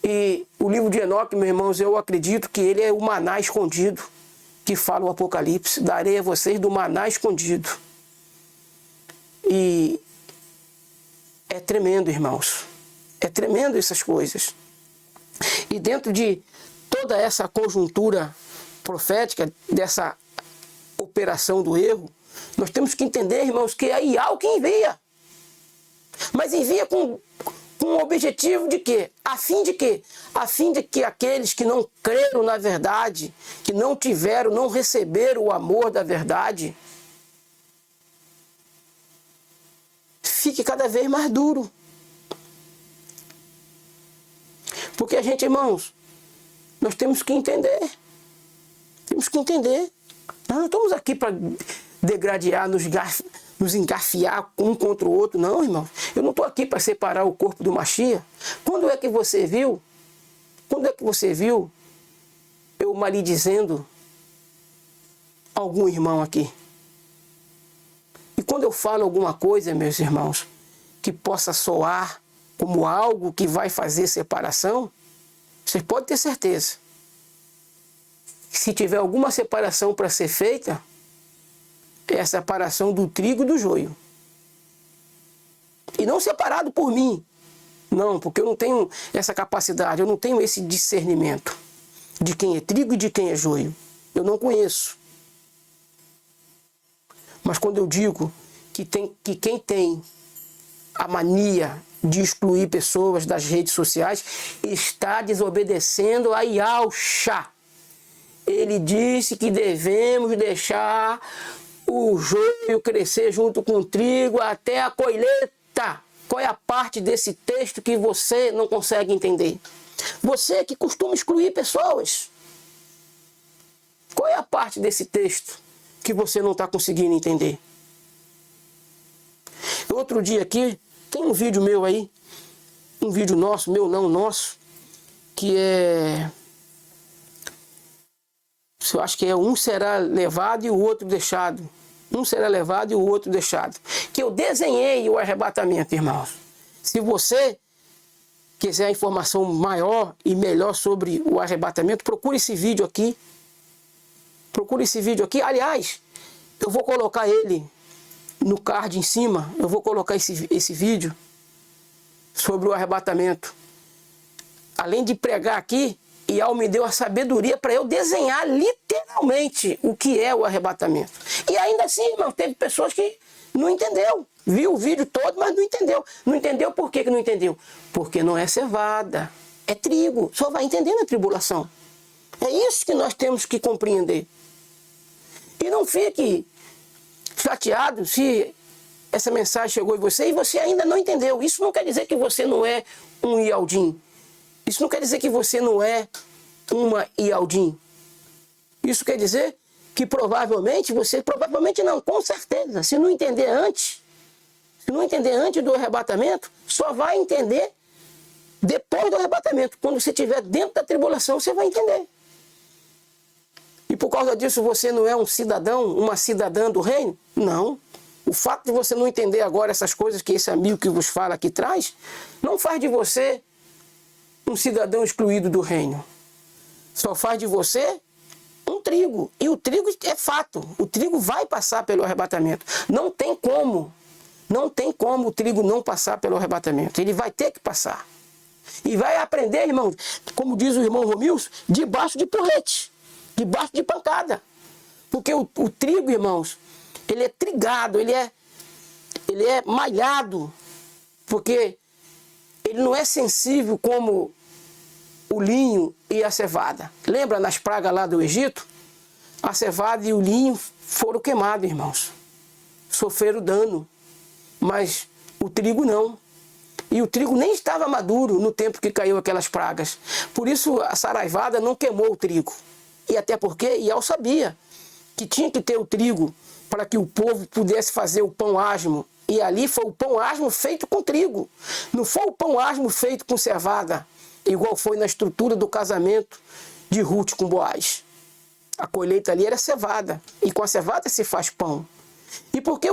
e o livro de Enoque, meus irmãos, eu acredito que ele é o maná escondido, que fala o Apocalipse: darei a vocês do maná escondido. E é tremendo, irmãos, é tremendo essas coisas. E dentro de toda essa conjuntura profética, dessa operação do erro, nós temos que entender, irmãos, que é Ial que envia. Mas envia com o objetivo de quê? A fim de quê? A fim de que aqueles que não creram na verdade, que não tiveram, não receberam o amor da verdade, fique cada vez mais duro. Porque a gente, irmãos, nós temos que entender. Temos que entender. Nós não estamos aqui para degradear, nos engafiar um contra o outro, não, irmão. Eu não estou aqui para separar o corpo do Mashiach. Quando é que você viu eu maledizendo algum irmão aqui? E quando eu falo alguma coisa, meus irmãos, que possa soar como algo que vai fazer separação, vocês podem ter certeza. Se tiver alguma separação para ser feita, é a separação do trigo e do joio. E não separado por mim. Não, porque eu não tenho essa capacidade, eu não tenho esse discernimento de quem é trigo e de quem é joio. Eu não conheço. Mas quando eu digo que quem tem a mania de excluir pessoas das redes sociais está desobedecendo a Yahshua. Ele disse que devemos deixar o joio crescer junto com o trigo até a colheita. Qual é a parte desse texto que você não consegue entender? Você que costuma excluir pessoas. Qual é a parte desse texto que você não está conseguindo entender? Outro dia aqui, tem um vídeo meu aí, um vídeo nosso, meu não, nosso, que é... eu acho que é um será levado e o outro deixado. Um será levado e o outro deixado. Que eu desenhei o arrebatamento, irmãos. Se você quiser a informação maior e melhor sobre o arrebatamento, procure esse vídeo aqui. Procure esse vídeo aqui. Aliás, eu vou colocar ele no card em cima. Eu vou colocar esse vídeo sobre o arrebatamento. Além de pregar aqui, Ial me deu a sabedoria para eu desenhar literalmente o que é o arrebatamento. E ainda assim, irmão, teve pessoas que não entendeu. Viu o vídeo todo, mas não entendeu. Não entendeu por que não entendeu? Porque não é cevada, é trigo. Só vai entender na tribulação. É isso que nós temos que compreender. E não fique chateado se essa mensagem chegou em você e você ainda não entendeu. Isso não quer dizer que você não é um Ialdim. Isso não quer dizer que você não é uma Ialdim. Isso quer dizer que provavelmente não, com certeza, se não entender antes do arrebatamento, só vai entender depois do arrebatamento. Quando você estiver dentro da tribulação, você vai entender. E por causa disso você não é um cidadão, uma cidadã do reino? Não. O fato de você não entender agora essas coisas que esse amigo que vos fala aqui traz, não faz de você um cidadão excluído do reino. Só faz de você um trigo. E o trigo é fato. O trigo vai passar pelo arrebatamento. Não tem como o trigo não passar pelo arrebatamento. Ele vai ter que passar. E vai aprender, irmãos, como diz o irmão Romilson, debaixo de porrete, debaixo de pancada. Porque o trigo, irmãos, ele é trigado, ele é malhado. Porque ele não é sensível como o linho e a cevada. Lembra nas pragas lá do Egito? A cevada e o linho foram queimados, irmãos. Sofreram dano. Mas o trigo não. E o trigo nem estava maduro no tempo que caiu aquelas pragas. Por isso a saraivada não queimou o trigo. E até porque Ial sabia que tinha que ter o trigo para que o povo pudesse fazer o pão asmo. E ali foi o pão asmo feito com trigo. Não foi o pão asmo feito com cevada, igual foi na estrutura do casamento de Ruth com Boaz. A colheita ali era cevada. E com a cevada se faz pão. E porque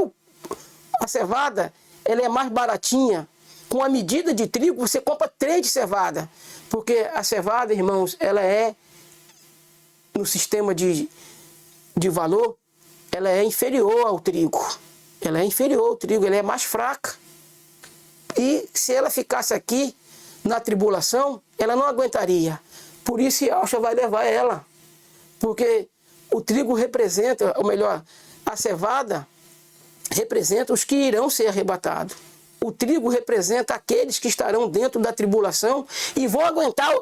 a cevada ela é mais baratinha, com a medida de trigo você compra 3 de cevada. Porque a cevada, irmãos, ela é, no sistema de valor, ela é inferior ao trigo. Ela é inferior ao trigo, ela é mais fraca. E se ela ficasse aqui na tribulação, ela não aguentaria. Por isso Yahshua vai levar ela. Porque o trigo representa, ou melhor, a cevada representa os que irão ser arrebatados. O trigo representa aqueles que estarão dentro da tribulação e vão aguentar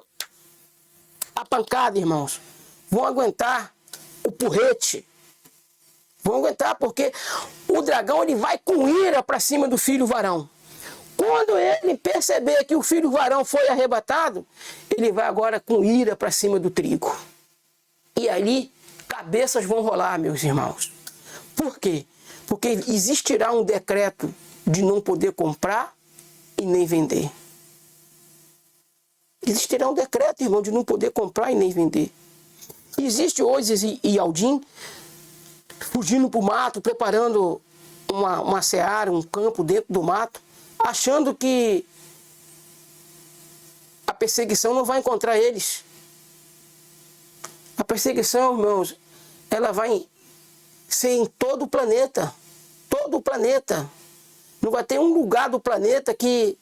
a pancada, irmãos. Vão aguentar o porrete. Vão aguentar porque o dragão ele vai com ira para cima do filho varão. Quando ele perceber que o filho varão foi arrebatado, ele vai agora com ira para cima do trigo. E ali cabeças vão rolar, meus irmãos. Por quê? Porque existirá um decreto de não poder comprar e nem vender. Existirá um decreto, irmão, de não poder comprar e nem vender. Existe hoje Ialdim fugindo para o mato, preparando uma seara, um campo dentro do mato, achando que a perseguição não vai encontrar eles. A perseguição, irmãos, ela vai ser em todo o planeta. Todo o planeta. Não vai ter um lugar do planeta que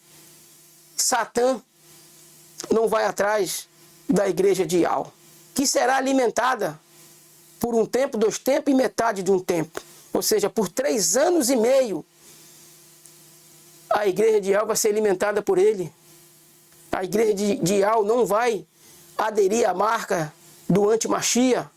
Satã não vai atrás da igreja de Ial, que será alimentada por um tempo, 2 tempos e metade de um tempo. Ou seja, por 3 anos e meio, a igreja de Ial vai ser alimentada por ele. A igreja de Ial não vai aderir à marca do anti-Machia,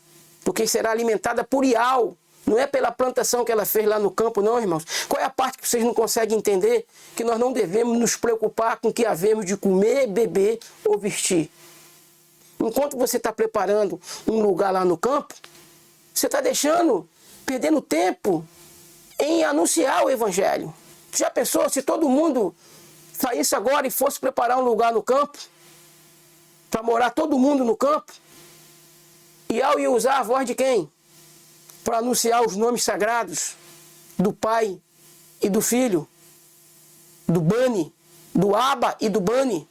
porque será alimentada por Ial. Não é pela plantação que ela fez lá no campo, não, irmãos. Qual é a parte que vocês não conseguem entender? Que nós não devemos nos preocupar com o que havemos de comer, beber ou vestir. Enquanto você está preparando um lugar lá no campo, você está perdendo tempo em anunciar o evangelho. Já pensou se todo mundo saísse agora e fosse preparar um lugar no campo? Para morar todo mundo no campo? Ial ia usar a voz de quem? Para anunciar os nomes sagrados do Pai e do Filho, do Bani, do Aba e do Bani.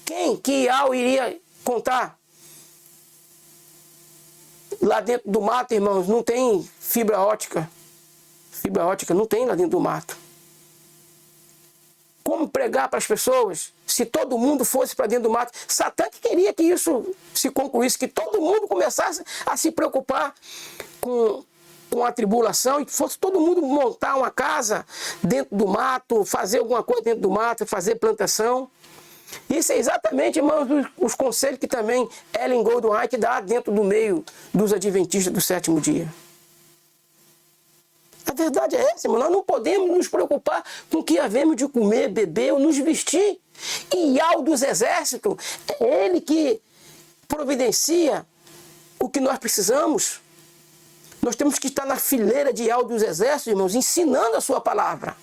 Quem que Ial iria contar? Lá dentro do mato, irmãos, não tem fibra ótica. Fibra ótica não tem lá dentro do mato. Como pregar para as pessoas se todo mundo fosse para dentro do mato? Satã que queria que isso se concluísse, que todo mundo começasse a se preocupar com a tribulação e fosse todo mundo montar uma casa dentro do mato, fazer alguma coisa dentro do mato, fazer plantação. Isso é exatamente, irmãos, os conselhos que também Ellen Gold White dá dentro do meio dos adventistas do sétimo dia. A verdade é essa, irmão. Nós não podemos nos preocupar com o que havemos de comer, beber ou nos vestir. E Ial dos exércitos, é ele que providencia o que nós precisamos. Nós temos que estar na fileira de Ial dos exércitos, irmãos, ensinando a sua palavra.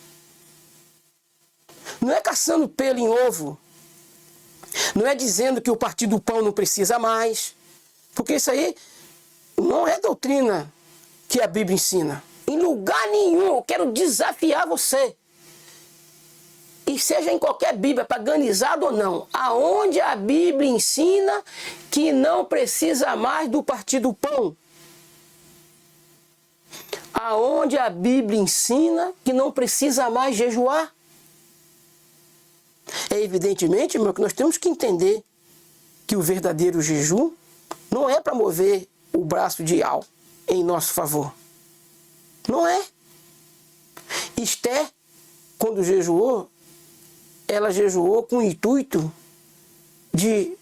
Não é caçando pelo em ovo. Não é dizendo que o partido do pão não precisa mais. Porque isso aí não é doutrina que a Bíblia ensina. Em lugar nenhum, eu quero desafiar você. E seja em qualquer Bíblia, paganizado ou não, aonde a Bíblia ensina que não precisa mais do partido do pão. Aonde a Bíblia ensina que não precisa mais jejuar. É evidentemente, irmão, que nós temos que entender que o verdadeiro jejum não é para mover o braço de Ial em nosso favor. Não é. Esther, quando jejuou, ela jejuou com o intuito de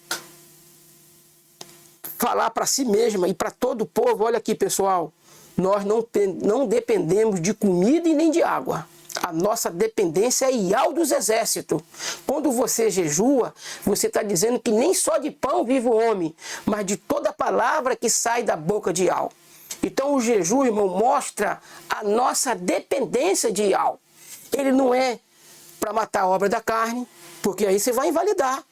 falar para si mesma e para todo o povo: olha aqui, pessoal, nós não dependemos de comida e nem de água. A nossa dependência é Ial dos exércitos. Quando você jejua, você está dizendo que nem só de pão vive o homem, mas de toda palavra que sai da boca de Ial. Então o jejum, irmão, mostra a nossa dependência de Ial. Ele não é para matar a obra da carne, porque aí você vai invalidar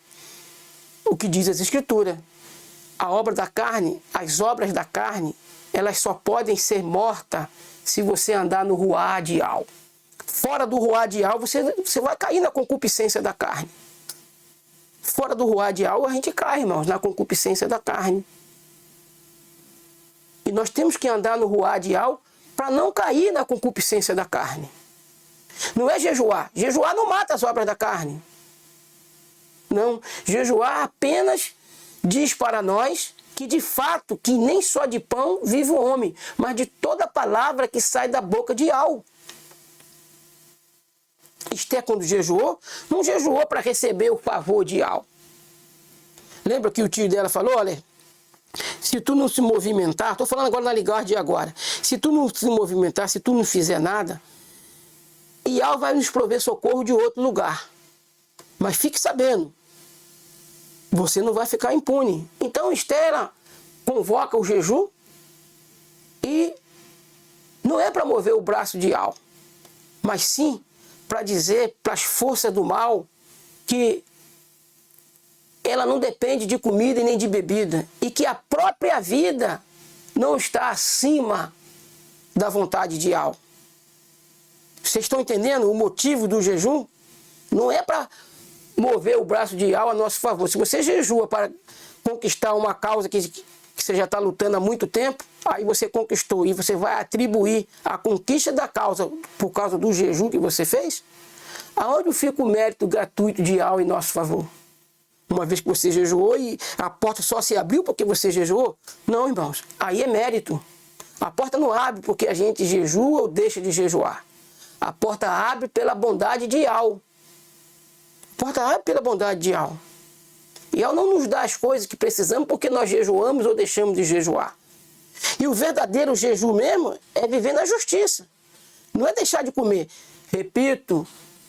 o que diz as Escrituras. A obra da carne, as obras da carne, elas só podem ser mortas se você andar no ruá de Ial. Fora do ruá de Ial, você vai cair na concupiscência da carne. Fora do ruá de Ial, a gente cai, irmãos, na concupiscência da carne. E nós temos que andar no ruá de Ial para não cair na concupiscência da carne. Não é jejuar. Jejuar não mata as obras da carne. Não. Jejuar apenas diz para nós que de fato, que nem só de pão vive o homem, mas de toda palavra que sai da boca de Ial. Esther, quando jejuou, não jejuou para receber o favor de Ial. Lembra que o tio dela falou: olha, se tu não se movimentar, estou falando agora na linguagem de agora, se tu não se movimentar, se tu não fizer nada, Ial vai nos prover socorro de outro lugar. Mas fique sabendo, você não vai ficar impune. Então Esther convoca o jejum e não é para mover o braço de Ial, mas sim para dizer para as forças do mal que ela não depende de comida e nem de bebida, e que a própria vida não está acima da vontade de Ial. Vocês estão entendendo o motivo do jejum? Não é para mover o braço de Ial a nosso favor. Se você jejua para conquistar uma causa que você já está lutando há muito tempo, aí você conquistou e você vai atribuir a conquista da causa por causa do jejum que você fez, aonde fica o mérito gratuito de Ial em nosso favor? Uma vez que você jejuou e a porta só se abriu porque você jejuou? Não, irmãos, aí é mérito. A porta não abre porque a gente jejua ou deixa de jejuar. A porta abre pela bondade de Ial. A porta abre pela bondade de Ial. Ial não nos dá as coisas que precisamos porque nós jejuamos ou deixamos de jejuar. E o verdadeiro jejum mesmo é viver na justiça. Não é deixar de comer. Repito,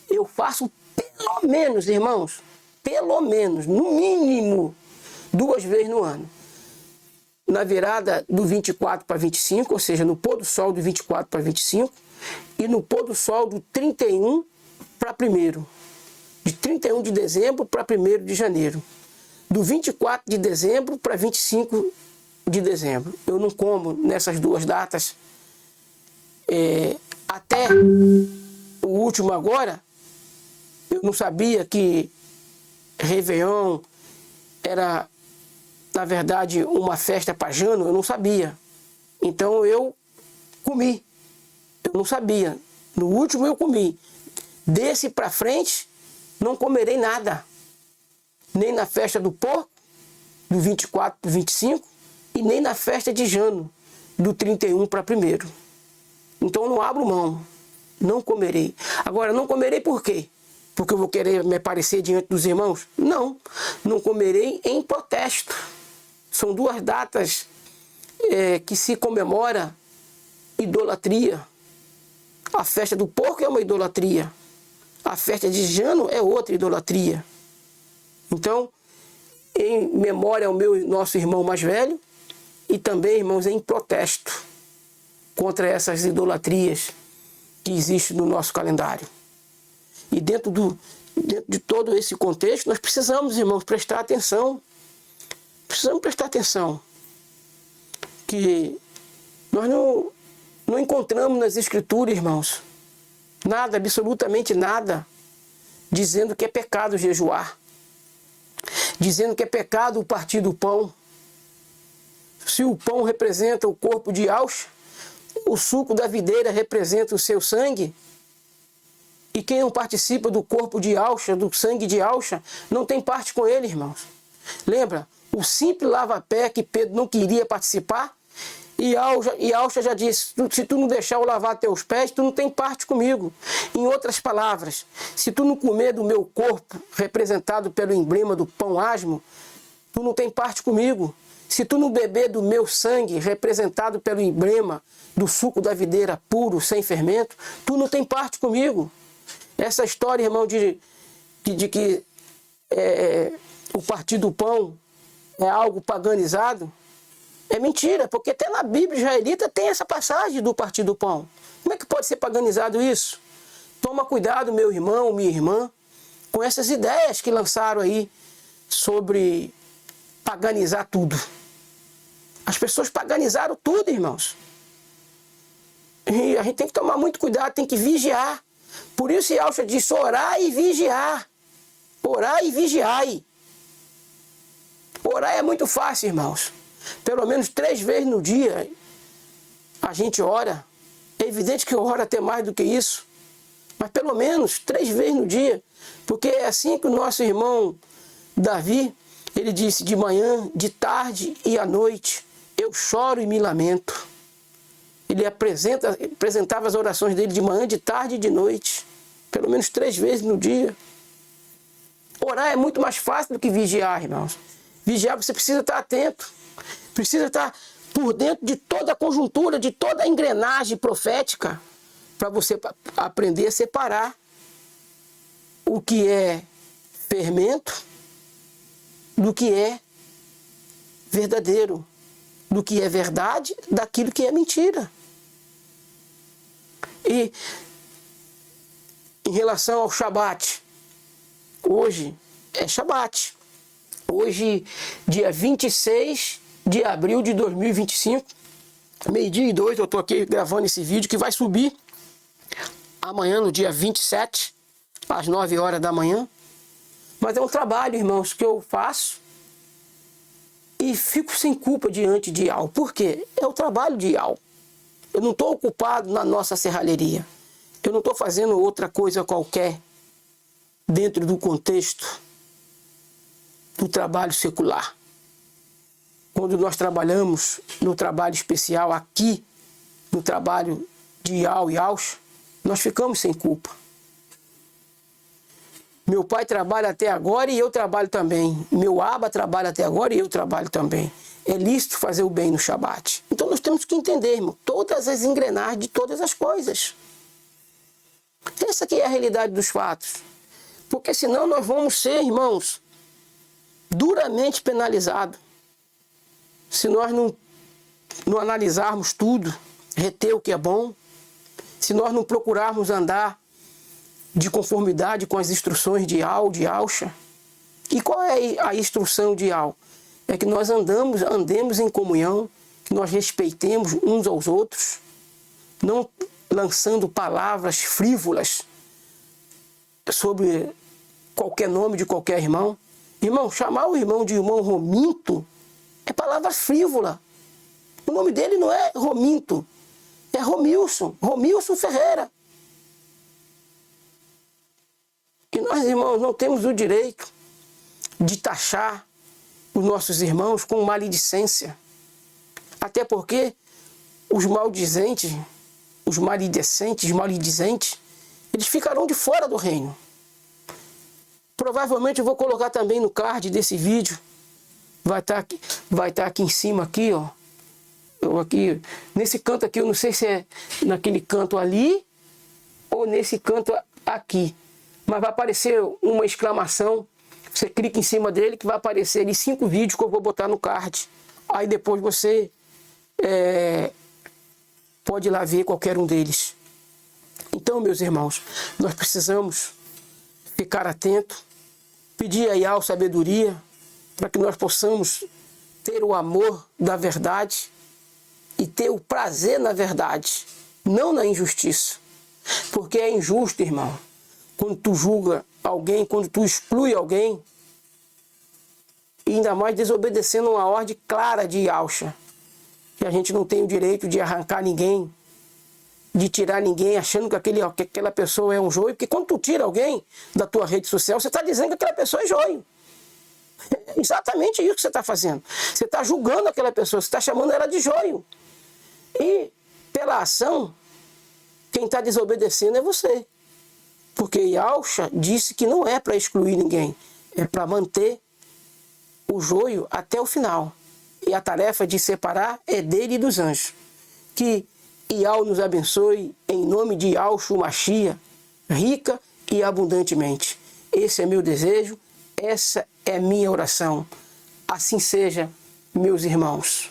eu faço pelo menos, irmãos, pelo menos, no mínimo, 2 vezes no ano. Na virada do 24 para 25, ou seja, no pôr do sol do 24 para 25, e no pôr do sol do 31 para 1º. De 31 de dezembro para 1º de janeiro. Do 24 de dezembro para 25 de dezembro. Eu não como nessas 2 datas. Até o último agora, Eu não sabia que Réveillon era, na verdade, uma festa pagana, eu não sabia. Então eu comi. Eu não sabia. No último eu comi. Desse para frente, não comerei nada. Nem na festa do porco, do 24 para 25, e nem na festa de Jano, do 31 para 1º. Então eu não abro mão. Não comerei. Agora, não comerei por quê? Porque eu vou querer me aparecer diante dos irmãos? Não. Não comerei em protesto. São duas datas que se comemora idolatria. A festa do porco é uma idolatria. A festa de Jano é outra idolatria. Então, em memória ao nosso irmão mais velho, e também, irmãos, em protesto contra essas idolatrias que existem no nosso calendário. E dentro de todo esse contexto, nós precisamos, irmãos, prestar atenção. Precisamos prestar atenção. Que nós não encontramos nas Escrituras, irmãos, nada, absolutamente nada, dizendo que é pecado jejuar. Dizendo que é pecado o partir do pão. Se o pão representa o corpo de Yahshua, o suco da videira representa o seu sangue, e quem não participa do corpo de Yahshua, do sangue de Yahshua, não tem parte com ele, irmãos. Lembra? O simples lava-pé que Pedro não queria participar, e Yahshua já disse, se tu não deixar eu lavar teus pés, tu não tem parte comigo. Em outras palavras, se tu não comer do meu corpo, representado pelo emblema do pão asmo, tu não tem parte comigo. Se tu não beber do meu sangue, representado pelo emblema do suco da videira puro, sem fermento, tu não tem parte comigo. Essa história, irmão, de que o partir do pão é algo paganizado, é mentira, porque até na Bíblia israelita tem essa passagem do partir do pão. Como é que pode ser paganizado isso? Toma cuidado, meu irmão, minha irmã, com essas ideias que lançaram aí sobre paganizar tudo. As pessoas paganizaram tudo, irmãos. E a gente tem que tomar muito cuidado, tem que vigiar. Por isso Yahshua disse, orar e vigiar. Orar e vigiai. Orar é muito fácil, irmãos. Pelo menos 3 vezes no dia a gente ora. É evidente que eu oro até mais do que isso. Mas pelo menos 3 vezes no dia. Porque é assim que o nosso irmão Davi, ele disse, de manhã, de tarde e à noite, eu choro e me lamento. Ele apresentava as orações dele de manhã, de tarde e de noite. Pelo menos 3 vezes no dia. Orar é muito mais fácil do que vigiar, irmãos. Vigiar, você precisa estar atento. Precisa estar por dentro de toda a conjuntura, de toda a engrenagem profética, para você aprender a separar o que é fermento do que é verdadeiro, do que é verdade, daquilo que é mentira. E em relação ao Shabat, hoje é Shabat. Hoje, dia 26 de abril de 2025, 12:02, eu estou aqui gravando esse vídeo que vai subir amanhã, no dia 27, às 9 horas da manhã. Mas é um trabalho, irmãos, que eu faço e fico sem culpa diante de Yahweh. Por quê? É o trabalho de Yahweh. Eu não estou ocupado na nossa serralheria. Eu não estou fazendo outra coisa qualquer dentro do contexto do trabalho secular. Quando nós trabalhamos no trabalho especial aqui, no trabalho de Yahshua, nós ficamos sem culpa. Meu pai trabalha até agora e eu trabalho também. Meu Abba trabalha até agora e eu trabalho também. É lícito fazer o bem no Shabat. Então nós temos que entender, irmão, todas as engrenagens de todas as coisas. Essa aqui é a realidade dos fatos. Porque senão nós vamos ser, irmãos, duramente penalizados. Se nós não analisarmos tudo, reter o que é bom, se nós não procurarmos andar de conformidade com as instruções de Yahshua. E qual é a instrução de Yahshua? É que nós andemos em comunhão, que nós respeitemos uns aos outros, não lançando palavras frívolas sobre qualquer nome de qualquer irmão. Irmão, chamar o irmão de irmão Rominto é palavra frívola. O nome dele não é Rominto, é Romilson Ferreira. E nós, irmãos, não temos o direito de taxar os nossos irmãos com maledicência. Até porque os maldizentes, os maledizentes, eles ficarão de fora do reino. Provavelmente eu vou colocar também no card desse vídeo. Vai estar aqui em cima, aqui, ó. Aqui, nesse canto aqui, eu não sei se é naquele canto ali ou nesse canto aqui. Mas vai aparecer uma exclamação. Você clica em cima dele que vai aparecer ali 5 vídeos que eu vou botar no card. Aí depois você pode ir lá ver qualquer um deles. Então, meus irmãos, nós precisamos ficar atento, pedir a Yahweh sabedoria, para que nós possamos ter o amor da verdade e ter o prazer na verdade, não na injustiça. Porque é injusto, irmão, quando tu julga alguém, quando tu exclui alguém, e ainda mais desobedecendo uma ordem clara de Yahshua, que a gente não tem o direito de arrancar ninguém, de tirar ninguém achando que aquela pessoa é um joio, porque quando tu tira alguém da tua rede social, você está dizendo que aquela pessoa é joio. É exatamente isso que você está fazendo. Você está julgando aquela pessoa, você está chamando ela de joio. E pela ação, quem está desobedecendo é você. Porque Yahshua disse que não é para excluir ninguém, é para manter o joio até o final. E a tarefa de separar é dele e dos anjos. Que Yahweh nos abençoe em nome de Yahshua Mashiach, rica e abundantemente. Esse é meu desejo, essa é minha oração. Assim seja, meus irmãos.